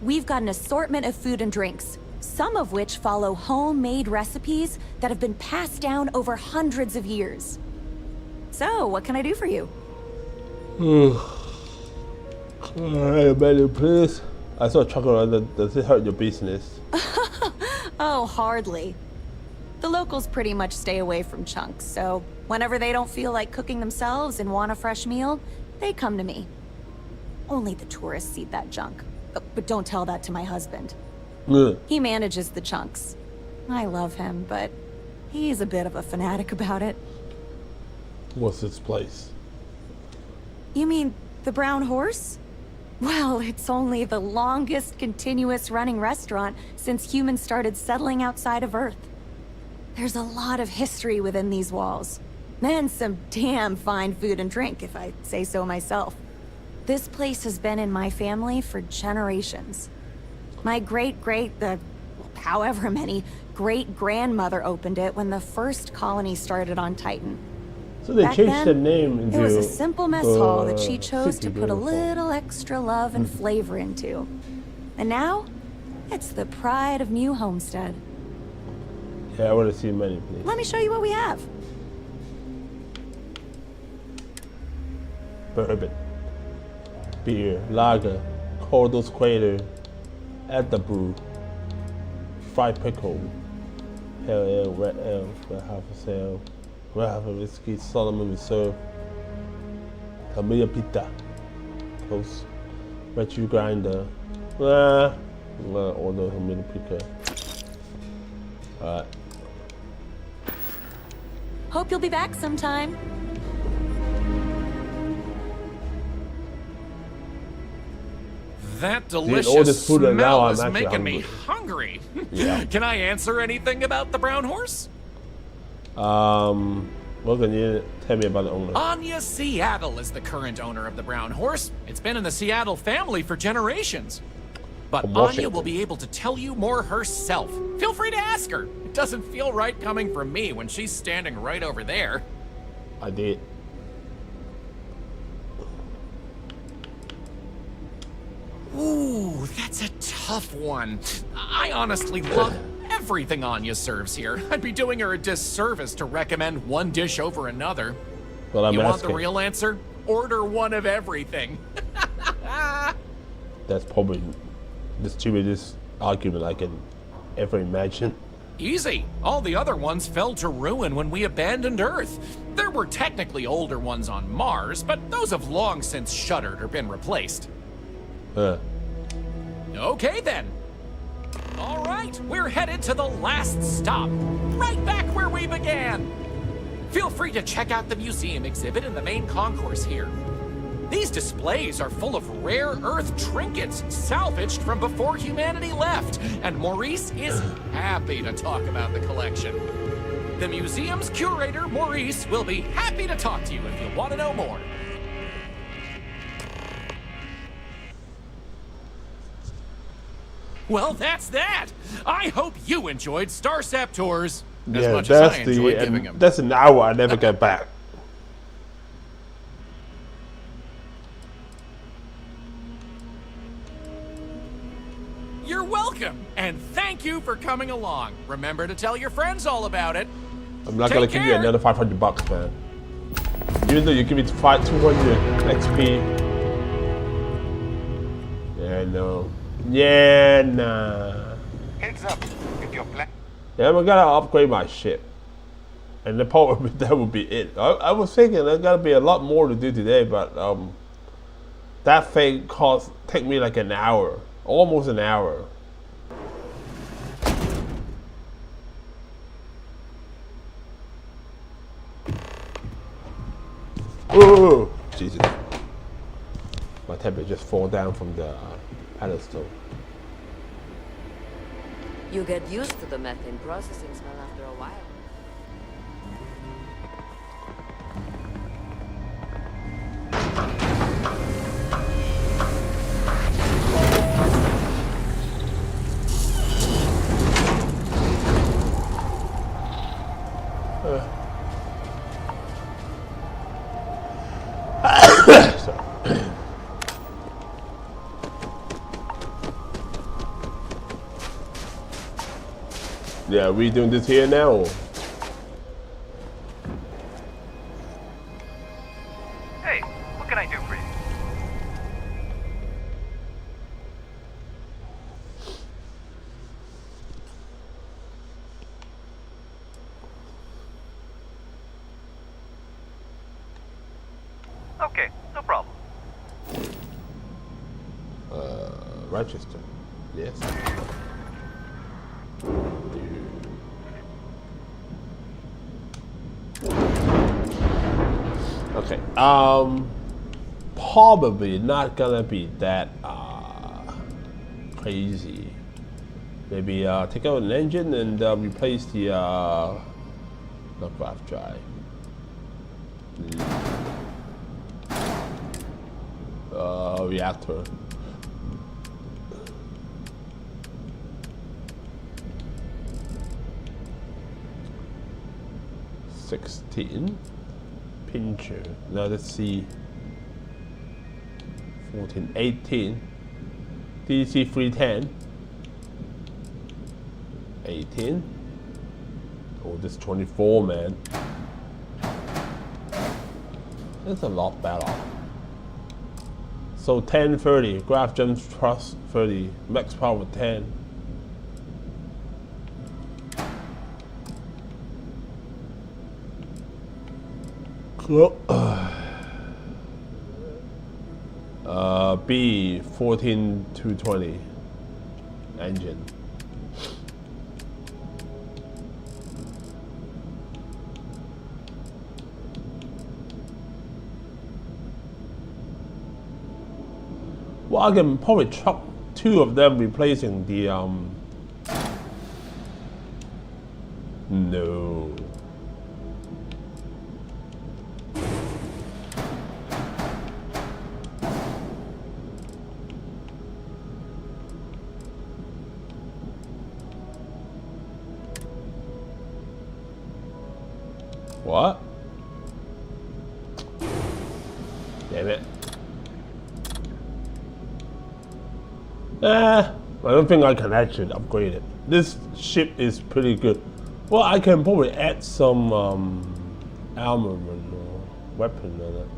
We've got an assortment of food and drinks, some of which follow homemade recipes that have been passed down over hundreds of years. So, what can I do for you? Hey, menu, please. I saw chocolate. Does it hurt your business? Oh, hardly. The locals pretty much stay away from chunks, so whenever they don't feel like cooking themselves and want a fresh meal, they come to me. Only the tourists eat that junk. But don't tell that to my husband. He manages the chunks. I love him, but he's a bit of a fanatic about it. What's this place? You mean the Brown Horse? Well, it's only the longest continuous running restaurant since humans started settling outside of Earth. There's a lot of history within these walls. And some damn fine food and drink, if I say so myself. This place has been in my family for generations. My however many, great-grandmother opened it when the first colony started on Titan. So they changed the name into... It was a simple mess hall that she chose to put a little extra love and flavor into. And now, it's the pride of New Homestead. Yeah, I want to see menu, please. Let me show you what we have. Bourbon, beer, lager, Cordos Crater, at the brew, fried pickle, pale ale, red ale, red half a sail, red half a whiskey, Solomon Reserve, Camilla Pita, close, red cheese grinder. I'm gonna order Camilla Pita. Alright. Hope you'll be back sometime. That all delicious this food and now smell I'm is actually making me hungry. hungry. Yeah. Can I answer anything about the Brown Horse? What can you tell me about the owner? Anya Seattle is the current owner of the Brown Horse. It's been in the Seattle family for generations. But Anya will be able to tell you more herself. Feel free to ask her. It doesn't feel right coming from me when she's standing right over there. I did. Ooh, that's a tough one. I honestly love everything Anya serves here. I'd be doing her a disservice to recommend one dish over another. Well, I'm you want asking. the real answer? Order one of everything. That's probably the stupidest argument I can ever imagine. Easy. All the other ones fell to ruin when we abandoned Earth. There were technically older ones on Mars, but those have long since shuttered or been replaced. Okay then. All right, we're headed to the last stop. Right back where we began. Feel free to check out the museum exhibit in the main concourse here. These displays are full of rare Earth trinkets salvaged from before humanity left, and Maurice is happy to talk about the collection. The museum's curator, Maurice, will be happy to talk to you if you want to know more. Well, that's that. I hope you enjoyed Starsap Tours as much as I enjoy giving them. That's an hour I never get back. You're welcome, and thank you for coming along. Remember to tell your friends all about it. I'm not gonna give you another $500, man. Even though you give me 200 XP. Yeah, no. Yeah, nah. Heads up, if your plan. Yeah, I'm gonna upgrade my ship. And the power that would be it. I was thinking there's gotta be a lot more to do today, but that thing take me like an hour. Almost an hour. Ooh, Jesus. My tablet just fall down from the pedestal. You get used to the methane processing smell after a while. are we doing this here now? Hey, what can I do for you? Okay, no problem. Register. Yes. Okay. Probably not gonna be that crazy. Maybe take out an engine and replace the graph drive. Reactor. $16. Pincher. Now let's see. 14, 18. DC 310. 18. Oh, this 24, man. That's a lot better. So 1030, graph gems plus 30, max power 10. Cool. B 14220 engine. Well, I can probably truck two of them replacing the no. What? Damn it. I don't think I can actually upgrade it. This ship is pretty good. Well, I can probably add some armament or weapon on it.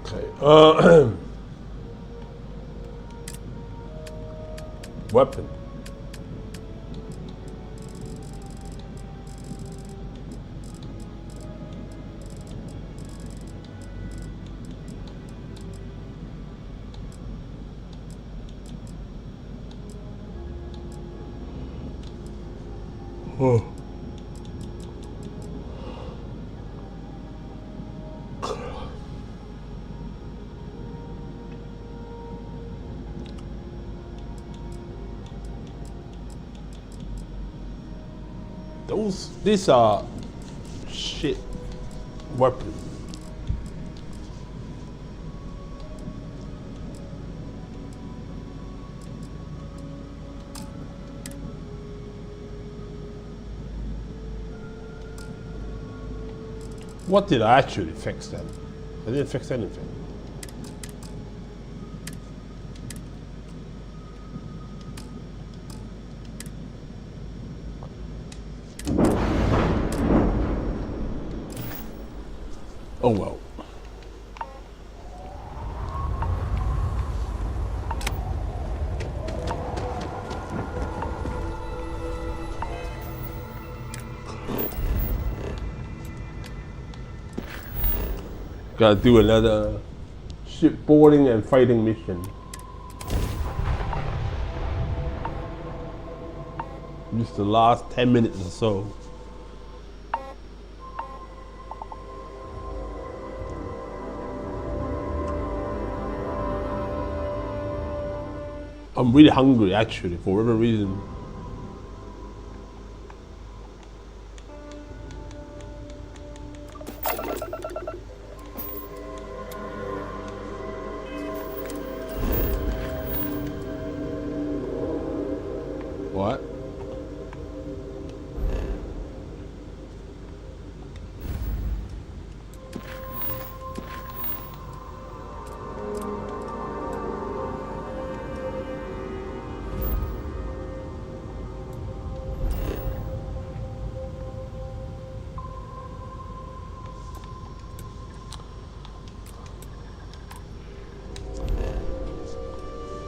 Okay. Weapon. Oh. These are shit weapons. What did I actually fix then? I didn't fix anything. Oh well. Gotta do another shipboarding and fighting mission. Just the last 10 minutes or so. I'm really hungry actually, for whatever reason.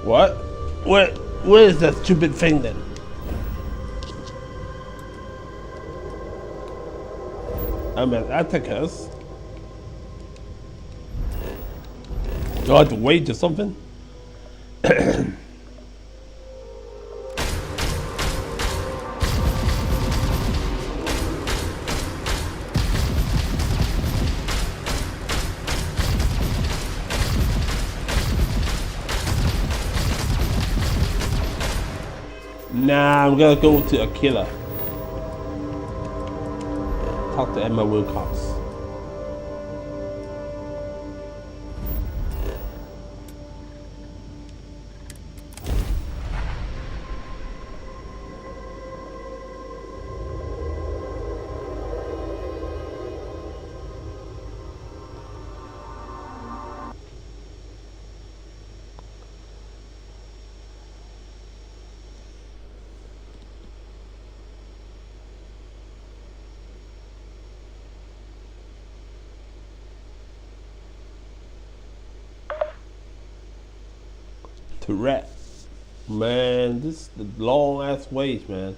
What? What? Where is that stupid thing then? I'm at Atticus. Do I have to wait or something? Nah, I'm gonna go to Aquila. Talk to Emma Wilcox. Tourette. Man, this is the long ass ways, man.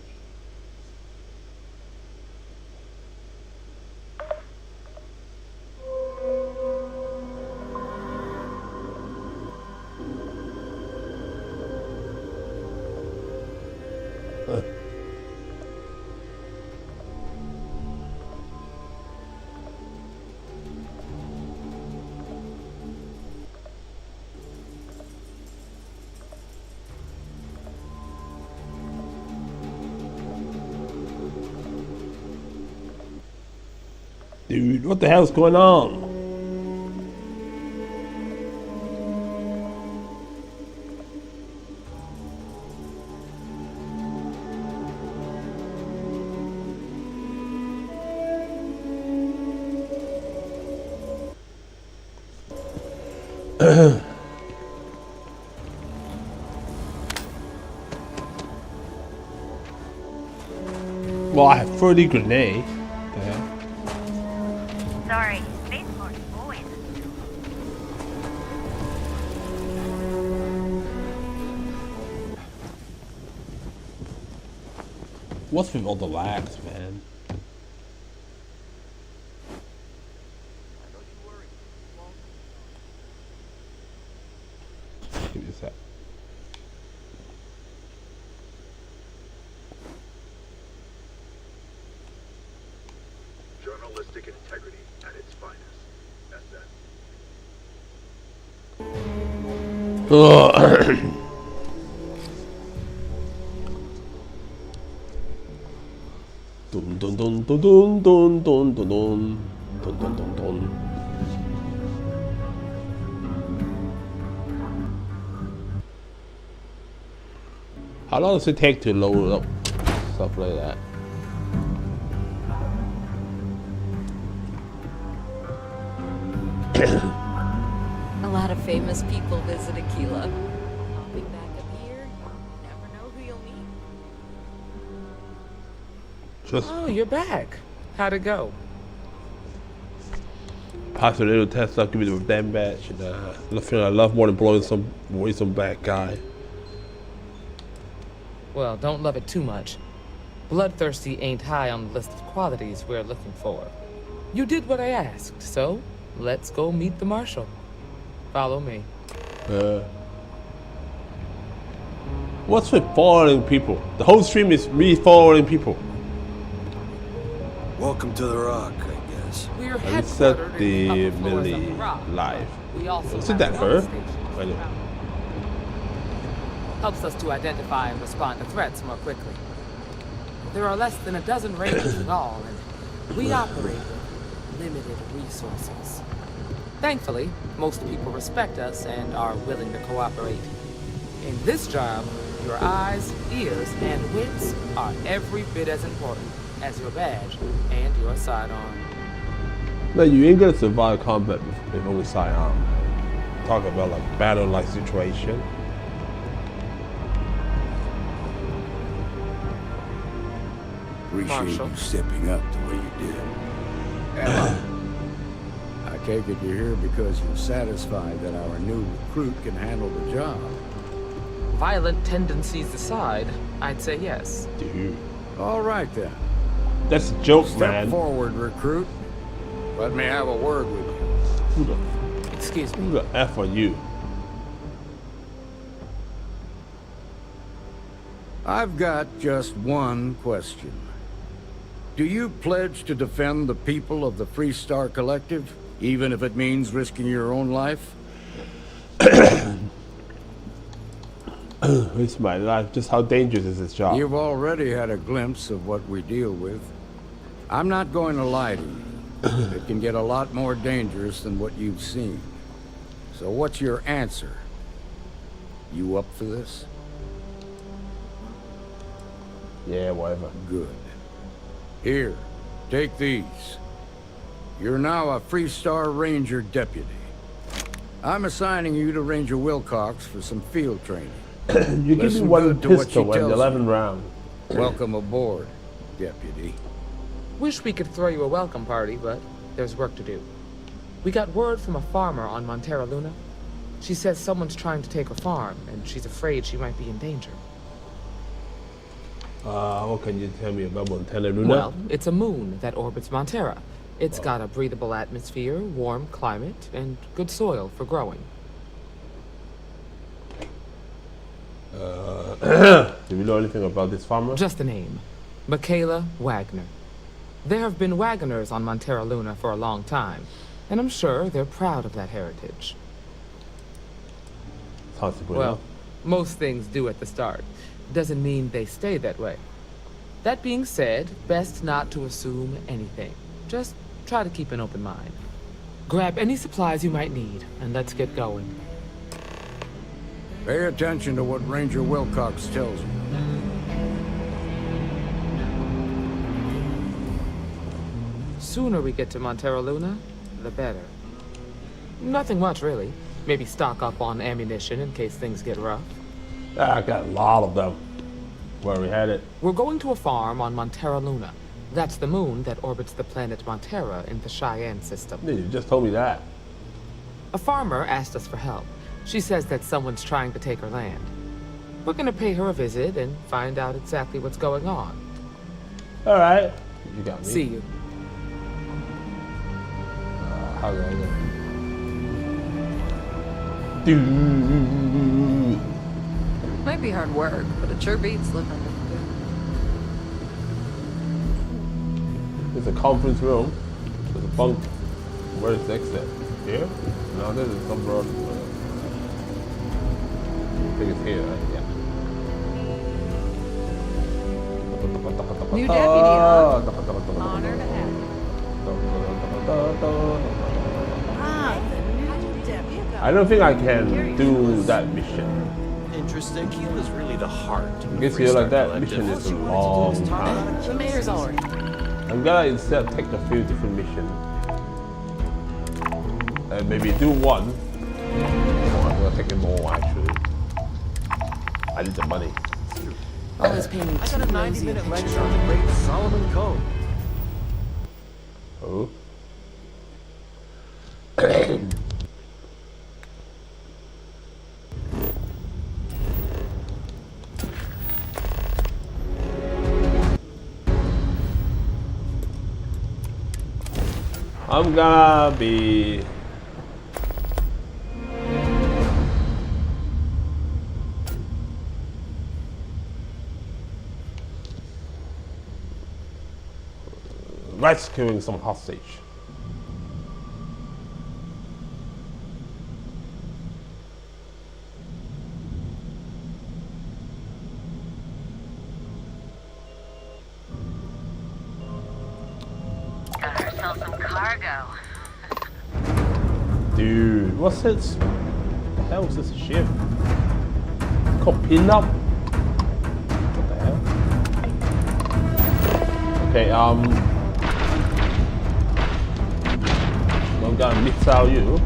Dude, what the hell's going on? Well, I have 30 grenades. The hell? Sorry, spaceport's void. What's with all the lags, man? Give me a sec. Journalistic integrity at its finest. SS. Dun dun dun dun dun dun dun dun dun dun dun dun dun. How long does it take to load up stuff like that? A lot of famous people visit Aquila. Popping back up here, you never know who you'll meet. Oh, you're back. How'd it go? Pass a little test, I'll give you the damn badge. And, nothing I love more than blowing away some bad guy. Well, don't love it too much. Bloodthirsty ain't high on the list of qualities we're looking for. You did what I asked, so let's go meet the marshal. Follow me. What's with following people? The whole stream is me following people. Welcome to the Rock, I guess. We're Let's set the Millie live. We also Isn't that her? I know. Helps us to identify and respond to threats more quickly. There are less than a dozen rangers in all, and we operate with limited resources. Thankfully, most people respect us and are willing to cooperate. In this job, your eyes, ears, and wits are every bit as important as your badge and your sidearm. No, you ain't gonna survive combat with only sidearm. Talk about like battle-like situation. Appreciate Marshal. you stepping up the way you did. Emma, I take it you're here because you're satisfied that our new recruit can handle the job. Violent tendencies aside, I'd say yes. Dude. All right then. That's a joke, Step man. forward, recruit. Let me have a word with you. Excuse me. Who the F are you? I've got just one question. Do you pledge to defend the people of the Freestar Collective, even if it means risking your own life? It's my life. Just how dangerous is this job? You've already had a glimpse of what we deal with. I'm not going to lie to you. It can get a lot more dangerous than what you've seen. So what's your answer? You up for this? Yeah, whatever. Good. Here, take these. You're now a Freestar Ranger deputy. I'm assigning you to Ranger Wilcox for some field training. You give me Listen one good to what she pistol in tells the 11th you. round. Welcome aboard, deputy. Wish we could throw you a welcome party, but there's work to do. We got word from a farmer on Montera Luna. She says someone's trying to take her farm, and she's afraid she might be in danger. What can you tell me about Montana Luna? Well, it's a moon that orbits Montera. It's got a breathable atmosphere, warm climate, and good soil for growing. Do we know anything about this farmer? Just a name. Michaela Wagner. There have been Wagoners on Montera Luna for a long time, and I'm sure they're proud of that heritage. Sounds simple Well, enough. most things do at the start. Doesn't mean they stay that way. That being said, best not to assume anything. Just try to keep an open mind. Grab any supplies you might need, and let's get going. Pay attention to what Ranger Wilcox tells you. Sooner we get to Montera Luna, the better. Nothing much, really. Maybe stock up on ammunition in case things get rough. I got a lot of them. Where we had it. We're going to a farm on Montera Luna. That's the moon that orbits the planet Montera in the Cheyenne system. Yeah, you just told me that. A farmer asked us for help. She says that someone's trying to take her land. We're gonna pay her a visit and find out exactly what's going on. All right. You got me. See you. How do I go? Dude. Might be hard work, but it sure beats living under the moon. There's a conference room. There's a bunk. Where's the exit? Here? No, this is some road. I think it's here, right? Yeah. New deputy, huh? Honor to have you. I don't think I can do that mission. Interesting. Tequila's really the heart. I guess you like that mission is a long time. The mayor's already. I'm gonna instead take a few different missions. And maybe do one. Or I'm gonna take it more actually. I need the money. All this painting. I got a 90-minute lecture on the great Solomon Code. Oh. I'm gonna be rescuing some hostage. go. Dude, what's this? What the hell is this ship? It's called Pinup? What the hell? Okay, I'm gonna mix out you.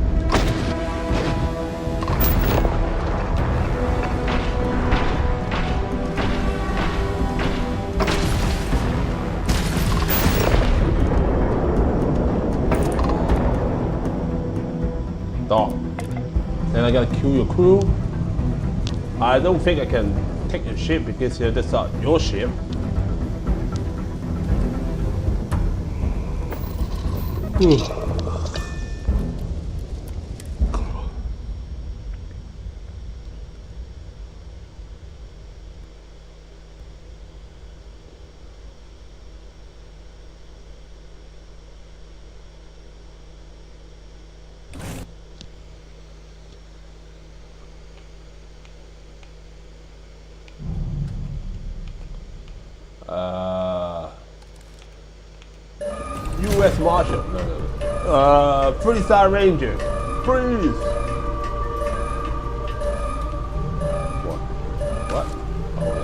Dog. Then I gotta kill your crew. I don't think I can take your ship because that's not your ship. U.S. Marshal. No. 3-star Ranger. Freeze. What? What? Oh,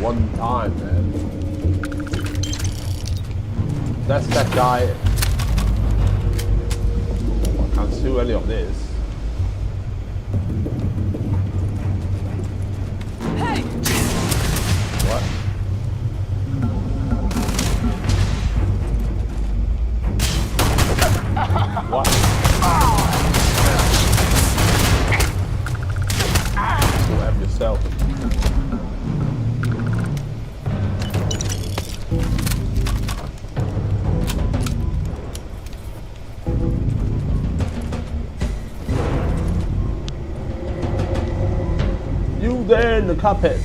one time, man. That's that guy. I can't do any of this. Hey! What? What? Grab yourself. You there in the carpet.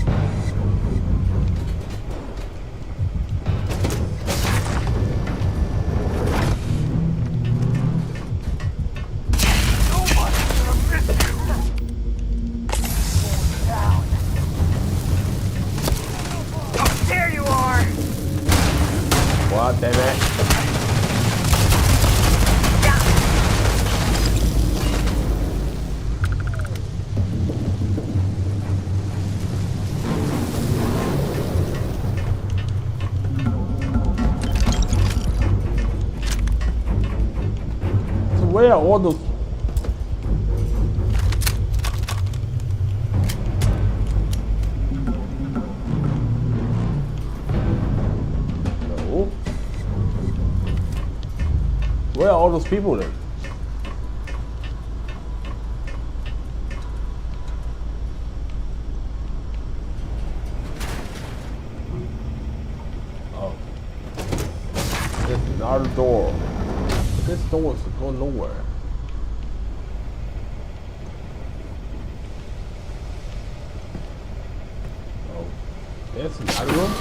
There you are. What, damn it? So where are all those? No. Where are all those people then? Oh. There's another door. But this door is going nowhere. Oh. There's another room?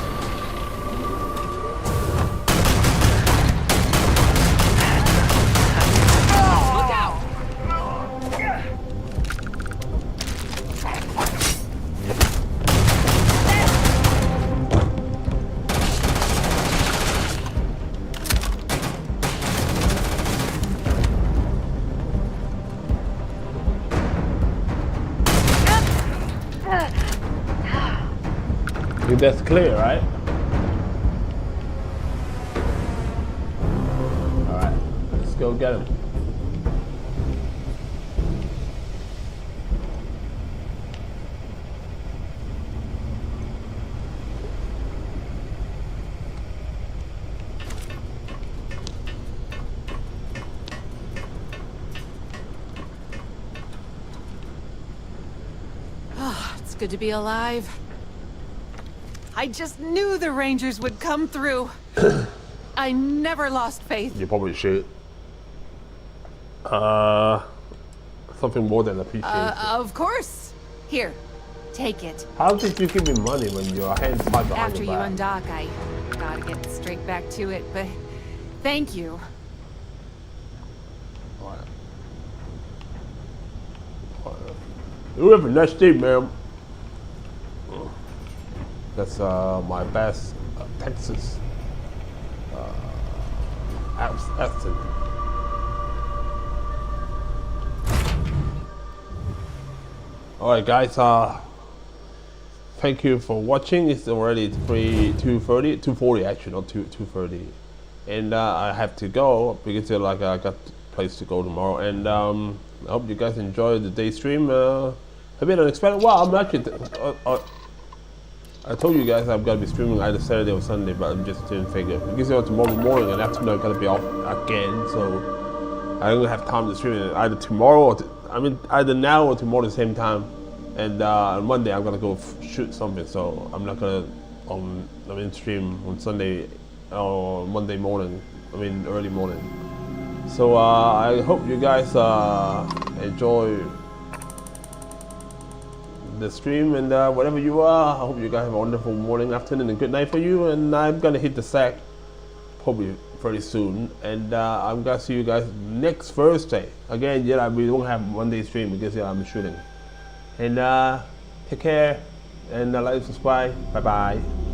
Look out! I think that's clear, right? Alright, let's go get him. Oh, it's good to be alive. I just knew the Rangers would come through. I never lost faith. You probably should. Something more than appreciation. Of course. Here, take it. How did you give me money when your hands tied behind After your you back? undock, I Gotta get straight back to it, but thank you. You have a nice day, ma'am. That's my best Texas accent. Alright guys, thank you for watching. It's already 2:40 actually, not 2:30. And I have to go because like I got a place to go tomorrow. And I hope you guys enjoyed the day stream. A bit unexpected. Well, I'm actually I told you guys I'm gonna be streaming either Saturday or Sunday, but I just didn't figure because tomorrow morning and afternoon I'm gonna be off again, so I don't have time to stream it either tomorrow or either now or tomorrow at the same time. And on Monday I'm gonna go shoot something, so I'm not gonna stream on Sunday or Monday morning. Early morning. So I hope you guys enjoy the stream, and whatever you are, I hope you guys have a wonderful morning, afternoon, and good night for you. And I'm gonna hit the sack probably very soon, and I'm gonna see you guys next Thursday. Again, we won't have Monday stream because I'm shooting. And take care, and like and subscribe. Bye bye.